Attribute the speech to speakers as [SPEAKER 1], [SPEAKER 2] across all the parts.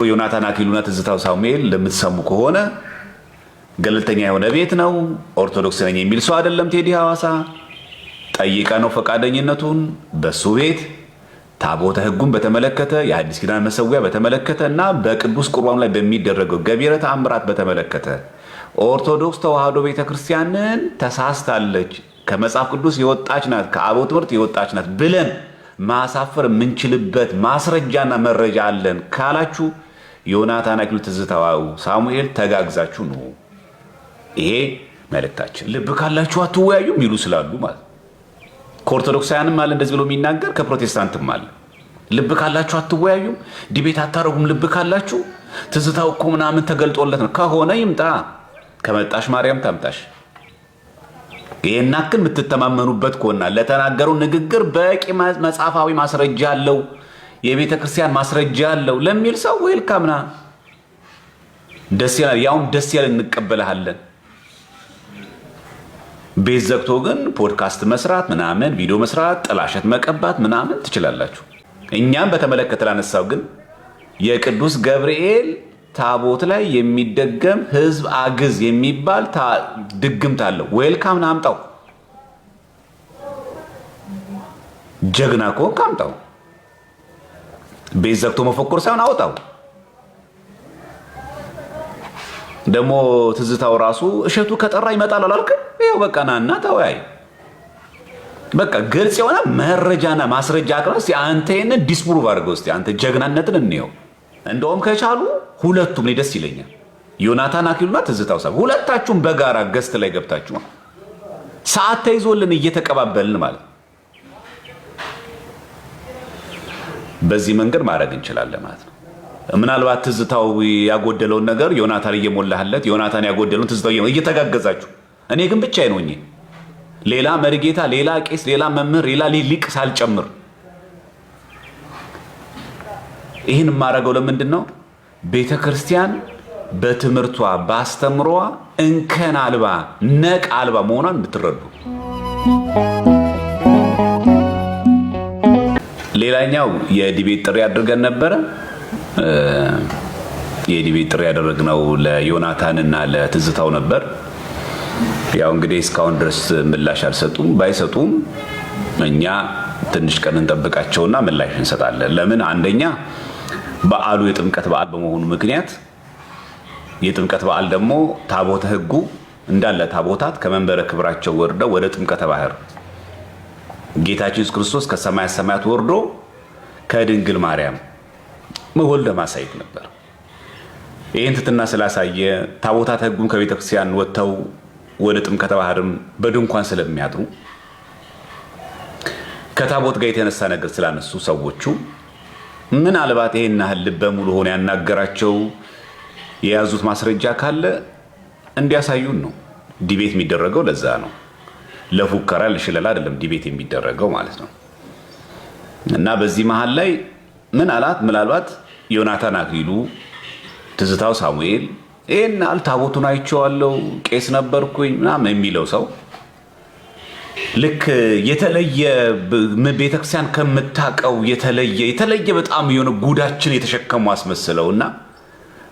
[SPEAKER 1] ዮናታን አክሊሉና ትዝታው ሳሙኤል ለምትሰሙ ከሆነ ገለልተኛ የሆነ ቤት ነው። ኦርቶዶክስ ነኝ የሚል ሰው አይደለም። ቴዲ ሐዋሳ ጠይቀ ነው ፈቃደኝነቱን በሱ ቤት ታቦተ ሕጉን በተመለከተ የአዲስ ኪዳን መሰዊያ በተመለከተ እና በቅዱስ ቁርባኑ ላይ በሚደረገው ገቢረ ተአምራት በተመለከተ ኦርቶዶክስ ተዋህዶ ቤተክርስቲያንን ተሳስታለች፣ ከመጽሐፍ ቅዱስ የወጣች ናት፣ ከአበው ትምህርት የወጣች ናት ብለን ማሳፈር የምንችልበት ማስረጃና መረጃ አለን ካላችሁ ዮናታን አክሊሉ ትዝታው ሳሙኤል ተጋግዛችሁ ነው። ይሄ መልእክታችን። ልብ ካላችሁ አትወያዩም ይሉ ስላሉ ማለት ከኦርቶዶክሳውያንም አለ እንደዚህ ብሎ የሚናገር ከፕሮቴስታንትም አለ። ልብ ካላችሁ አትወያዩም፣ ዲቤት አታረጉም። ልብ ካላችሁ ትዝታው እኮ ምናምን ተገልጦለት ነው ከሆነ ይምጣ፣ ከመጣሽ ማርያም ታምጣሽ። ይሄን አክል የምትተማመኑበት ከሆነ ለተናገረው ንግግር በቂ መጽሐፋዊ ማስረጃ አለው፣ የቤተ ክርስቲያን ማስረጃ አለው ለሚል ሰው ዌልካምና ደስ ይላል። ያውም ደስ ያለ እንቀበልሃለን። ቤት ዘግቶ ግን ፖድካስት መስራት ምናምን ቪዲዮ መስራት ጥላሸት መቀባት ምናምን ትችላላችሁ። እኛም በተመለከተ ላነሳው ግን የቅዱስ ገብርኤል ታቦት ላይ የሚደገም ህዝብ አግዝ የሚባል ድግምት አለው። ዌልካም ናምጣው። ጀግና ከሆንክ አምጣው። ቤት ዘግቶ መፎከር ሳይሆን አውጣው። ደግሞ ትዝታው ራሱ እሸቱ ከጠራ ይመጣል አላልክም? ይኸው በቃ ናና ተወያይ። በቃ ግልጽ የሆነ መረጃና ማስረጃ አቅርበህ እስኪ አንተ ይሄንን ዲስፕሩቭ አድርገው እስኪ አንተ ጀግናነትን እንየው። እንደውም ከቻሉ ሁለቱም እኔ ደስ ይለኛል። ዮናታን አክሊሉና ትዝታው ሳሙኤል ሁለታችሁም በጋራ ገስት ላይ ገብታችሁ ሰዓት ተይዞልን እየተቀባበልን ማለት በዚህ መንገድ ማድረግ እንችላለን ማለት ነው። ምናልባት ትዝታው ያጎደለውን ነገር ዮናታን እየሞላህለት፣ ዮናታን ያጎደለውን ትዝታው እየተጋገዛችሁ፣ እኔ ግን ብቻዬን ሆኜ ሌላ መሪጌታ፣ ሌላ ቄስ፣ ሌላ መምህር፣ ሌላ ሊቅ ሳልጨምር ይህን የማደርገው ለምንድን ነው? ቤተ ክርስቲያን በትምህርቷ በአስተምሯ እንከን አልባ ነቅ አልባ መሆኗን እንድትረዱ። ሌላኛው የዲቤት ጥሪ አድርገን ነበረ። የዲቤት ጥሪ ያደረግነው ለዮናታንና ለትዝታው ነበር። ያው እንግዲህ እስካሁን ድረስ ምላሽ አልሰጡም። ባይሰጡም እኛ ትንሽ ቀን እንጠብቃቸውና ምላሽ እንሰጣለን። ለምን? አንደኛ በዓሉ የጥምቀት በዓል በመሆኑ ምክንያት የጥምቀት በዓል ደግሞ ታቦተ ሕጉ እንዳለ ታቦታት ከመንበረ ክብራቸው ወርደው ወደ ጥምቀተ ባህር ጌታችን ኢየሱስ ክርስቶስ ከሰማያት ሰማያት ወርዶ ከድንግል ማርያም መወልደ ማሳየት ነበር። ይህን ትትና ስላሳየ ታቦታት ሕጉም ከቤተ ክርስቲያን ወጥተው ወደ ጥምቀተ ባህርም በድንኳን ስለሚያድሩ ከታቦት ጋር የተነሳ ነገር ስላነሱ ሰዎቹ ምናልባት ይሄን ያህል ልበ ሙሉ ሆነ ያናገራቸው የያዙት ማስረጃ ካለ እንዲያሳዩን ነው። ዲቤት የሚደረገው ለዛ ነው። ለፉከራ ለሽለላ አይደለም ዲቤት የሚደረገው ማለት ነው። እና በዚህ መሃል ላይ ምናልባት ዮናታን አክሊሉ ትዝታው ሳሙኤል ይሄን ታቦቱን አይቼዋለሁ ቄስ ነበርኩኝ ምናምን የሚለው ሰው ልክ የተለየ ቤተክርስቲያን ከምታቀው የተለየ በጣም የሆነ ጉዳችን የተሸከሙ አስመስለውና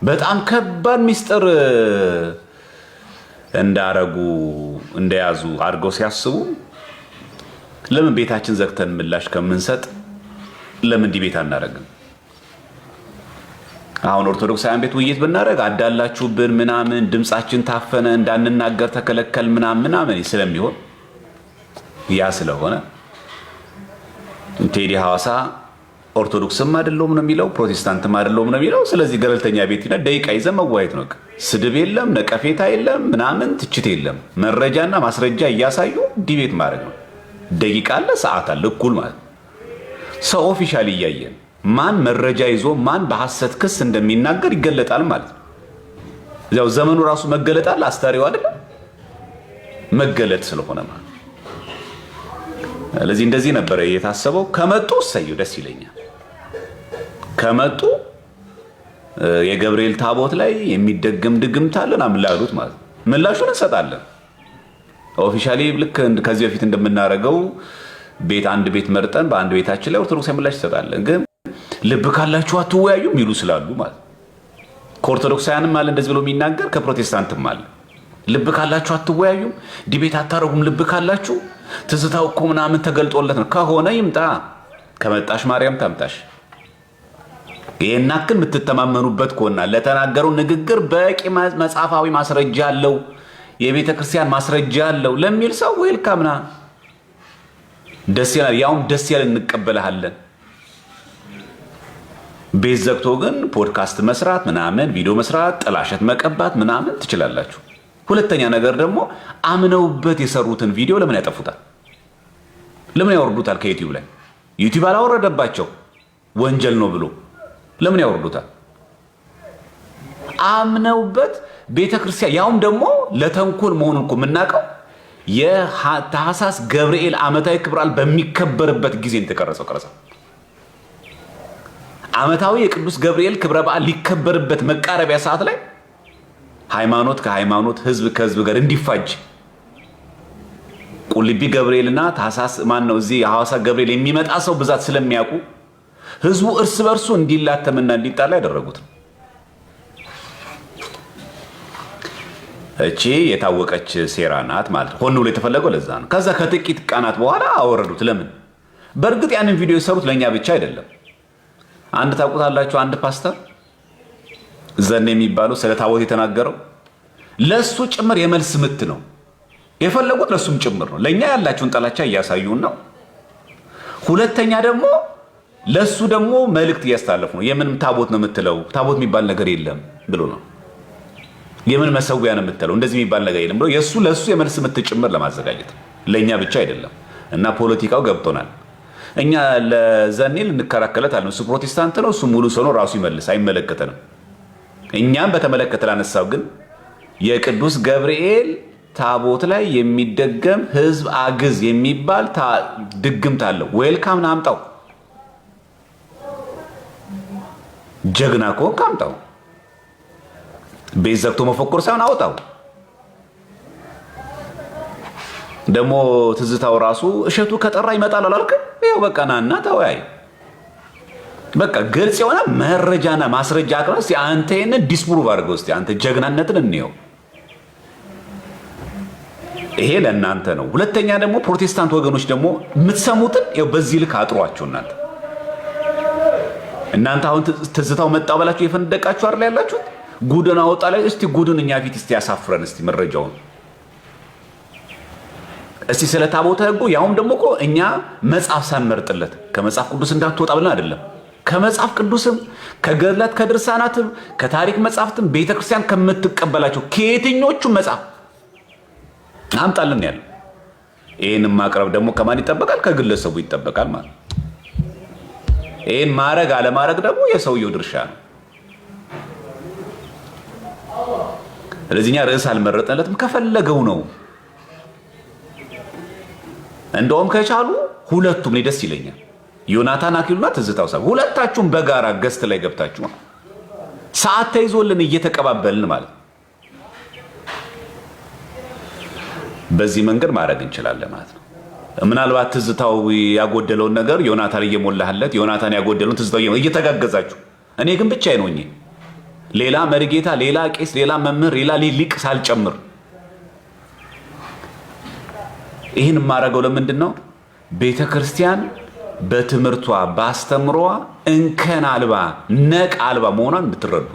[SPEAKER 1] በጣም ከባድ ሚስጥር እንደያዙ አድርገው ሲያስቡ ለምን ቤታችን ዘግተን ምላሽ ከምንሰጥ ለምን ዲቤት አናረግም? አሁን ኦርቶዶክሳውያን ቤት ውይይት ብናረግ አዳላችሁብን ምናምን ድምጻችን ታፈነ እንዳንናገር ተከለከል ምናምን ስለሚሆን ያ ስለሆነ ቴዲ ሐዋሳ ኦርቶዶክስም አይደለም ነው የሚለው፣ ፕሮቴስታንትም አይደለም ነው የሚለው። ስለዚህ ገለልተኛ ቤት ይና ደቂቃ ይዘን መዋየት ነው። ስድብ የለም፣ ነቀፌታ የለም፣ ምናምን ትችት የለም። መረጃና ማስረጃ እያሳዩ ዲቤት ማድረግ ነው። ደቂቃ አለ፣ ሰዓት አለ፣ እኩል ማለት ሰው ኦፊሻሊ እያየን ማን መረጃ ይዞ ማን በሐሰት ክስ እንደሚናገር ይገለጣል ማለት ነው። ያው ዘመኑ ራሱ መገለጣል አስታሪው አይደለም መገለጥ ስለሆነ ማለት ለዚህ እንደዚህ ነበር የታሰበው። ከመጡ ሰዩ ደስ ይለኛል። ከመጡ የገብርኤል ታቦት ላይ የሚደገም ድግምት አለን አምላሉት ማለት ምላሹን እንሰጣለን። ኦፊሻሊ ልክ ከዚህ በፊት እንደምናረገው አንድ ቤት መርጠን በአንድ ቤታችን ላይ ኦርቶዶክስ ምላሽ እንሰጣለን። ግን ልብ ካላችሁ አትወያዩም ይሉ ስላሉ ማለት ከኦርቶዶክሳውያንም አለ እንደዚህ ብሎ የሚናገር፣ ከፕሮቴስታንትም አለ። ልብ ካላችሁ አትወያዩም? ዲቤት አታረጉም? ልብ ካላችሁ ትዝታው እኮ ምናምን ተገልጦለት ነው ከሆነ ይምጣ። ከመጣሽ ማርያም ታምጣሽ። ይሄን ያክል የምትተማመኑበት ከሆነ ለተናገረው ንግግር በቂ መጽሐፋዊ ማስረጃ አለው፣ የቤተ ክርስቲያን ማስረጃ አለው ለሚል ሰው ዌልካምና ደስ ይላል። ያውም ደስ ያለ እንቀበልሃለን። ቤት ዘግቶ ግን ፖድካስት መስራት ምናምን ቪዲዮ መስራት ጥላሸት መቀባት ምናምን ትችላላችሁ። ሁለተኛ ነገር ደግሞ አምነውበት የሰሩትን ቪዲዮ ለምን ያጠፉታል? ለምን ያወርዱታል? ከዩቲዩብ ላይ ዩቲዩብ አላወረደባቸው ወንጀል ነው ብሎ ለምን ያወርዱታል? አምነውበት ቤተክርስቲያን ያውም ደግሞ ለተንኮል መሆኑን እኮ የምናውቀው የታህሳስ ገብርኤል ዓመታዊ ክብረ በዓል በሚከበርበት ጊዜ የተቀረጸው ቀረጻ ዓመታዊ የቅዱስ ገብርኤል ክብረ በዓል ሊከበርበት መቃረቢያ ሰዓት ላይ ሃይማኖት ከሃይማኖት ህዝብ ከህዝብ ጋር እንዲፋጅ ቁልቢ ገብርኤልና ታህሳስ ማን ነው እዚህ የሐዋሳ ገብርኤል የሚመጣ ሰው ብዛት ስለሚያውቁ ህዝቡ እርስ በርሱ እንዲላተምና እንዲጣላ ያደረጉት። እቺ የታወቀች ሴራ ናት ማለት ሆኖ ብሎ የተፈለገው ለዛ ነው። ከዛ ከጥቂት ቀናት በኋላ አወረዱት። ለምን? በእርግጥ ያንን ቪዲዮ የሰሩት ለኛ ብቻ አይደለም። አንድ ታውቁታላችሁ፣ አንድ ፓስተር ዘን የሚባለው ስለ ታቦት የተናገረው ለሱ ጭምር የመልስ ምት ነው የፈለጉት፣ ለሱም ጭምር ነው። ለኛ ያላችሁን ጥላቻ እያሳዩን ነው። ሁለተኛ ደግሞ ለሱ ደግሞ መልእክት እያስተላለፉ ነው። የምን ታቦት ነው የምትለው? ታቦት የሚባል ነገር የለም ብሎ ነው። የምን መሰዊያ ነው የምትለው? እንደዚህ የሚባል ነገር የለም ብሎ የሱ ለሱ የመልስ ምት ጭምር ለማዘጋጀት ለኛ ብቻ አይደለም። እና ፖለቲካው ገብቶናል። እኛ ለዘኔ ልንከራከለት አለ። እሱ ፕሮቴስታንት ነው፣ እሱ ሙሉ ሰው ነው፣ ራሱ ይመልስ፣ አይመለከተንም። እኛም በተመለከተ ላነሳው ግን የቅዱስ ገብርኤል ታቦት ላይ የሚደገም ህዝብ አግዝ የሚባል ድግምት አለው። ዌልካም ና አምጣው። ጀግና ከሆንክ አምጣው። ቤት ዘግቶ መፎከር ሳይሆን አውጣው። ደግሞ ትዝታው ራሱ እሸቱ ከጠራ ይመጣል አላልክም? ይኸው በቃ ናና ተወያይ። በቃ ግልጽ የሆነ መረጃና ማስረጃ አቅርበህ እስቲ አንተ ይሄንን ዲስፕሩቭ አድርገው እስቲ አንተ ጀግናነትን እንየው። ይሄ ለእናንተ ነው። ሁለተኛ ደግሞ ፕሮቴስታንት ወገኖች ደግሞ የምትሰሙትን ይኸው በዚህ ልክ አጥሯቸው። እናንተ አሁን ትዝታው መጣ ብላችሁ የፈነደቃችሁ አይደል ያላችሁት? ጉድን አወጣ ላይ እስቲ ጉድን እኛ ፊት እስቲ ያሳፍረን እስቲ መረጃውን እስቲ ስለ ታቦተ ሕጉ ያውም ደግሞ እኮ እኛ መጽሐፍ ሳንመርጥለት ከመጽሐፍ ቅዱስ እንዳትወጣ ብለን አይደለም። ከመጽሐፍ ቅዱስም ከገድላት ከድርሳናትም ከታሪክ መጽሐፍትም ቤተክርስቲያን ከምትቀበላቸው ከየትኞቹ መጽሐፍ አምጣልን ያለው። ይህን ማቅረብ ደግሞ ከማን ይጠበቃል? ከግለሰቡ ይጠበቃል ማለት። ይህን ማድረግ አለማድረግ ደግሞ የሰውየው ድርሻ ነው። ስለዚህ እኛ ርዕስ አልመረጥንለትም፣ ከፈለገው ነው። እንደውም ከቻሉ ሁለቱም እኔ ደስ ይለኛል። ዮናታን አክሊሉና ትዝታው ሰብ ሁለታችሁም በጋራ ገስት ላይ ገብታችሁ ሰዓት ተይዞልን እየተቀባበልን ማለት በዚህ መንገድ ማድረግ እንችላለን ማለት ነው። ምናልባት ትዝታው ያጎደለውን ነገር ዮናታን እየሞላህለት፣ ዮናታን ያጎደለውን ትዝታው እየተጋገዛችሁ፣ እኔ ግን ብቻዬን ሆኜ ሌላ መሪጌታ፣ ሌላ ቄስ፣ ሌላ መምህር፣ ሌላ ሊቅ ሳልጨምር ይህን የማደርገው ለምንድን ነው? ቤተ ክርስቲያን በትምህርቷ ባስተምሯ እንከን አልባ ነቅ አልባ መሆኗን እንድትረዱ።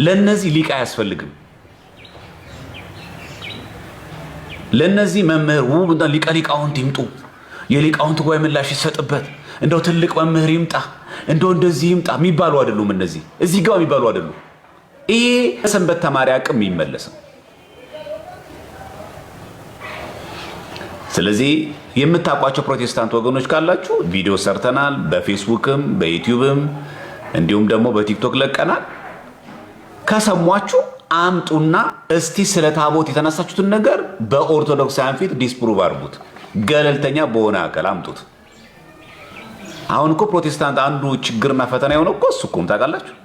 [SPEAKER 1] ለነዚህ ሊቅ አያስፈልግም። ለነዚህ መምህር ውብ ሊቀ ሊቃውንት ይምጡ፣ የሊቃውንት ጉባኤ ምላሽ ይሰጥበት፣ እንደው ትልቅ መምህር ይምጣ፣ እንደው እንደዚህ ይምጣ የሚባሉ አይደሉም። እነዚህ እዚህ ጋር የሚባሉ አይደሉም። ይሄ ሰንበት ተማሪ አቅም የሚመለሰው። ስለዚህ የምታውቋቸው ፕሮቴስታንት ወገኖች ካላችሁ ቪዲዮ ሰርተናል፣ በፌስቡክም በዩቲዩብም እንዲሁም ደግሞ በቲክቶክ ለቀናል። ከሰሟችሁ አምጡና እስቲ ስለ ታቦት የተነሳችሁትን ነገር በኦርቶዶክሳውያን ፊት ዲስፕሩቭ አድርጉት። ገለልተኛ በሆነ አካል አምጡት። አሁን እኮ ፕሮቴስታንት አንዱ ችግርና ፈተና የሆነው እኮ እሱ እኮ ታውቃላችሁ።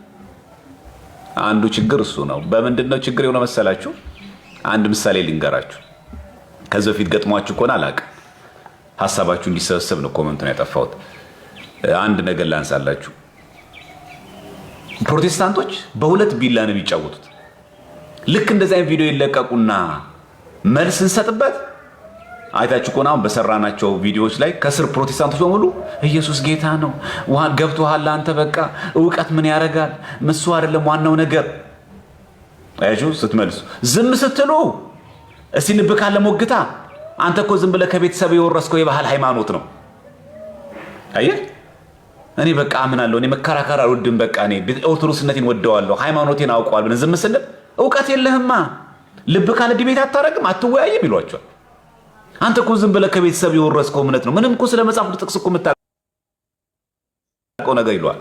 [SPEAKER 1] አንዱ ችግር እሱ ነው። በምንድነው ችግር የሆነ መሰላችሁ? አንድ ምሳሌ ልንገራችሁ። ከዚህ በፊት ገጥሟችሁ ከሆነ አላውቅም፣ ሀሳባችሁ እንዲሰበሰብ ነው ኮሜንቱን ያጠፋሁት። አንድ ነገር ላንሳላችሁ። ፕሮቴስታንቶች በሁለት ቢላ ነው የሚጫወቱት። ልክ እንደዚህ አይነት ቪዲዮ ይለቀቁና መልስ እንሰጥበት። አይታችሁ ከሆነ አሁን በሰራናቸው ቪዲዮዎች ላይ ከስር ፕሮቴስታንቶች በሙሉ ኢየሱስ ጌታ ነው፣ ገብቶሃል አንተ፣ በቃ እውቀት ምን ያደርጋል፣ ምሱ አይደለም ዋናው ነገር። አያችሁ ስትመልሱ። ዝም ስትሉ እስቲ ልብ ካለ ሞግታ፣ አንተ እኮ ዝም ብለህ ከቤተሰብ የወረስከው የባህል ሃይማኖት ነው። አየህ እኔ በቃ አምናለሁ፣ እኔ መከራከር አልወድም፣ በቃ እኔ ኦርቶዶክስነቴን ወደዋለሁ፣ ሃይማኖቴን አውቀዋል ብለን ዝም ስንል እውቀት የለህማ፣ ልብ ካለ ዲቤት አታረግም፣ አትወያይም ይሏቸዋል። አንተ እኮ ዝም ብለህ ከቤተሰብ የወረስከው እምነት ነው፣ ምንም እኮ ስለ መጽሐፍ ጥቅስ እኮ የምታውቀው ነገር ይለዋል።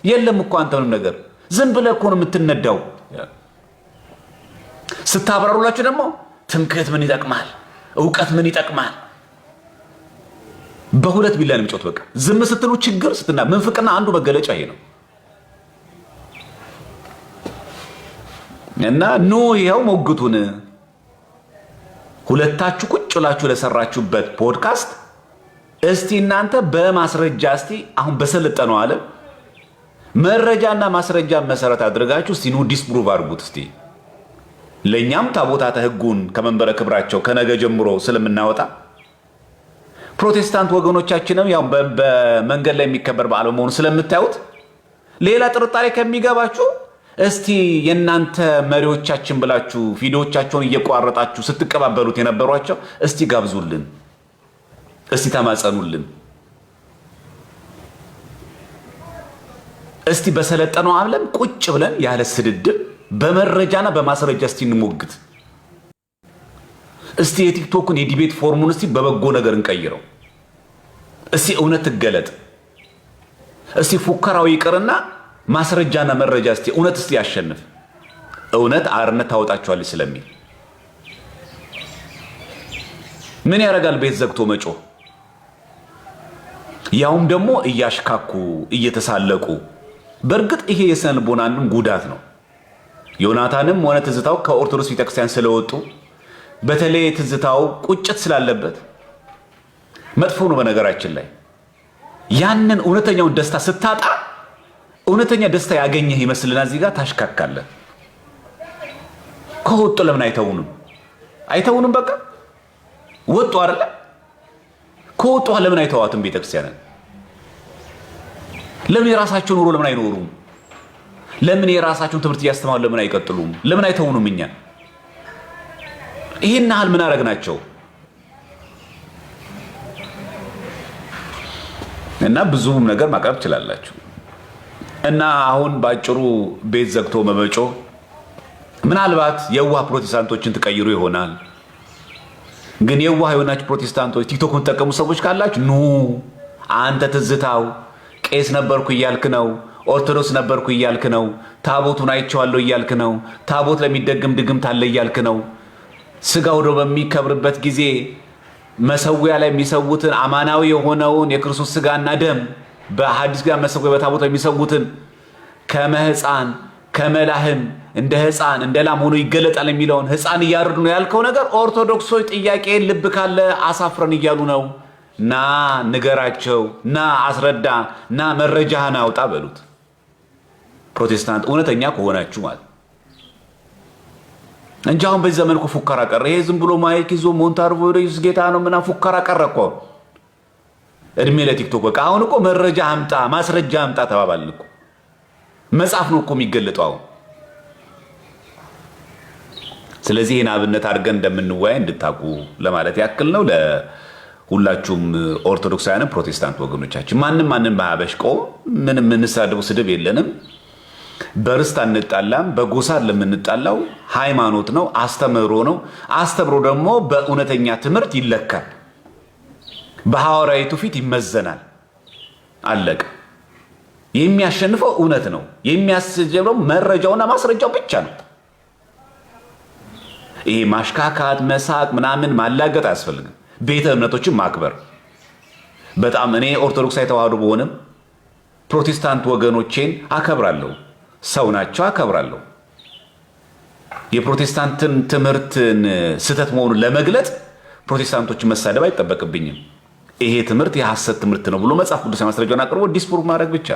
[SPEAKER 1] የለም እኮ አንተ ምንም ነገር ዝም ብለህ እኮ ነው የምትነዳው። ስታብራሩላችሁ ደግሞ ትምክህት ምን ይጠቅማል፣ እውቀት ምን ይጠቅማል። በሁለት ቢላ ነው የሚጮት። በቃ ዝም ስትሉ ችግር ስትና ምንፍቅና አንዱ መገለጫ ይሄ ነው። እና ኑ ይኸው ሞግቱን። ሁለታችሁ ቁጭ ብላችሁ ለሰራችሁበት ፖድካስት እስቲ እናንተ በማስረጃ እስቲ አሁን በሰለጠነው ዓለም መረጃና ማስረጃ መሰረት አድርጋችሁ እስቲ ኑ ዲስፕሩቭ አድርጉት እስቲ። ለኛም ታቦታተ ሕጉን ከመንበረ ክብራቸው ከነገ ጀምሮ ስለምናወጣ ፕሮቴስታንት ወገኖቻችንም ያው በመንገድ ላይ የሚከበር በዓል መሆኑ ስለምታዩት ሌላ ጥርጣሬ ከሚገባችሁ እስቲ የናንተ መሪዎቻችን ብላችሁ ቪዲዮዎቻቸውን እየቋረጣችሁ ስትቀባበሉት የነበሯቸው እስቲ ጋብዙልን፣ እስቲ ተማጸኑልን፣ እስቲ በሰለጠነው ዓለም ቁጭ ብለን ያለ ስድድብ በመረጃና በማስረጃ እስቲ እንሞግት። እስቲ የቲክቶክን የዲቤት ፎርሙን እስቲ በበጎ ነገር እንቀይረው። እስቲ እውነት ትገለጥ። እስቲ ፉከራው ይቅርና ማስረጃና መረጃ እስቲ እውነት እስቲ ያሸንፍ። እውነት አርነት ታወጣቸዋለች ስለሚል ምን ያደርጋል? ቤት ዘግቶ መጮህ፣ ያውም ደግሞ እያሽካኩ እየተሳለቁ። በእርግጥ ይሄ የስነ ልቦናንም ጉዳት ነው። ዮናታንም ሆነ ትዝታው ከኦርቶዶክስ ቤተክርስቲያን ስለወጡ በተለይ ትዝታው ቁጭት ስላለበት መጥፎ ነው። በነገራችን ላይ ያንን እውነተኛውን ደስታ ስታጣ እውነተኛ ደስታ ያገኘህ ይመስልና እዚህ ጋር ታሽካካለህ። ከወጡ ለምን አይተውንም? በቃ ወጡ አይደለ? ከወጡ ለምን አይተዋትም? ቤተክርስቲያንን ለምን የራሳቸውን ኑሮ ለምን አይኖሩም? ለምን የራሳቸውን ትምህርት እያስተማሩ ለምን አይቀጥሉም? ለምን አይተውንም? እኛ ይሄን ያህል ምን አደረግናቸው? እና ብዙም ነገር ማቅረብ ትችላላችሁ። እና አሁን ባጭሩ ቤት ዘግቶ መመጮ ምናልባት የዋህ ፕሮቴስታንቶችን ትቀይሩ ይሆናል። ግን የዋህ የሆናችሁ ፕሮቴስታንቶች ቲክቶክ የምትጠቀሙ ሰዎች ካላችሁ ኑ። አንተ ትዝታው ቄስ ነበርኩ እያልክ ነው፣ ኦርቶዶክስ ነበርኩ እያልክ ነው፣ ታቦቱን አይቼዋለሁ እያልክ ነው፣ ታቦት ለሚደግም ድግምት አለ እያልክ ነው። ስጋው ደግሞ በሚከብርበት ጊዜ መሰዊያ ላይ የሚሰውትን አማናዊ የሆነውን የክርስቶስ ስጋና ደም በሐዲስ ጋር መሰዊያ በታቦት የሚሰውትን ከመህፃን ከመላህም እንደ ህፃን እንደ ላም ሆኖ ይገለጣል የሚለውን ህፃን እያርዱ ነው ያልከው ነገር ኦርቶዶክሶች ጥያቄ ልብ ካለ አሳፍረን እያሉ ነው። ና ንገራቸው፣ ና አስረዳ፣ ና መረጃህን አውጣ በሉት። ፕሮቴስታንት እውነተኛ ከሆናችሁ ማለት እንጂ አሁን በዚህ ዘመን እኮ ፉከራ ቀረ። ይሄ ዝም ብሎ ማይክ ይዞ ሞንታርቮ ኢየሱስ ጌታ ነው ምናምን ፉከራ ቀረ እኮ። እድሜ ለቲክቶክ በቃ። አሁን እኮ መረጃ አምጣ ማስረጃ አምጣ ተባባልን እኮ። መጽሐፍ ነው እኮ የሚገለጠው አሁን። ስለዚህ ይህን አብነት አድርገን እንደምንወያይ እንድታቁ ለማለት ያክል ነው። ለሁላችሁም ኦርቶዶክሳውያን ፕሮቴስታንት ወገኖቻችን ማንም ባያበሽቀው ምንም የምንሳደበው ስድብ የለንም። በርስት አንጣላም። በጎሳ ለምንጣላው ሃይማኖት ነው፣ አስተምህሮ ነው። አስተምሮ ደግሞ በእውነተኛ ትምህርት ይለካል፣ በሐዋርያዊቱ ፊት ይመዘናል። አለቀ። የሚያሸንፈው እውነት ነው። የሚያስጀምረው መረጃውና ማስረጃው ብቻ ነው። ይሄ ማሽካካት፣ መሳቅ፣ ምናምን ማላገጥ አያስፈልግም። ቤተ እምነቶችን ማክበር በጣም እኔ ኦርቶዶክሳዊ ተዋህዶ በሆንም ፕሮቴስታንት ወገኖቼን አከብራለሁ። ሰው ናቸው፣ አከብራለሁ። የፕሮቴስታንትን ትምህርትን ስህተት መሆኑን ለመግለጽ ፕሮቴስታንቶችን መሳደብ አይጠበቅብኝም። ይሄ ትምህርት የሐሰት ትምህርት ነው ብሎ መጽሐፍ ቅዱስ ማስረጃውን አቅርቦ ዲስፕሩቭ ማድረግ ብቻ።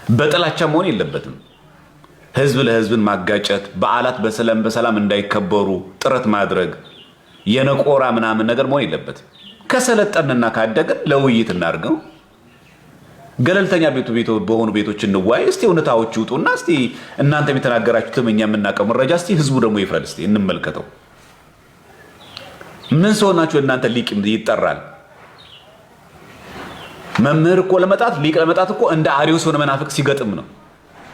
[SPEAKER 1] በጥላቻ መሆን የለበትም። ህዝብ ለህዝብን ማጋጨት፣ በዓላት በሰላም እንዳይከበሩ ጥረት ማድረግ፣ የነቆራ ምናምን ነገር መሆን የለበትም። ከሰለጠንና ካደግን ለውይይት እናድርገው። ገለልተኛ በሆኑ ቤቶች እንዋይ። እስቲ እውነታዎች ይውጡና እስቲ እናንተ የተናገራችሁትም እኛ የምናውቀው መረጃ እስቲ ህዝቡ ደግሞ ይፍረድ። እስቲ እንመልከተው። ምን ሰው ናችሁ እናንተ? ሊቅ ይጠራል። መምህር እኮ ለመጣት ሊቅ ለመጣት እኮ እንደ አሪዮስ ሆነ መናፍቅ ሲገጥም ነው።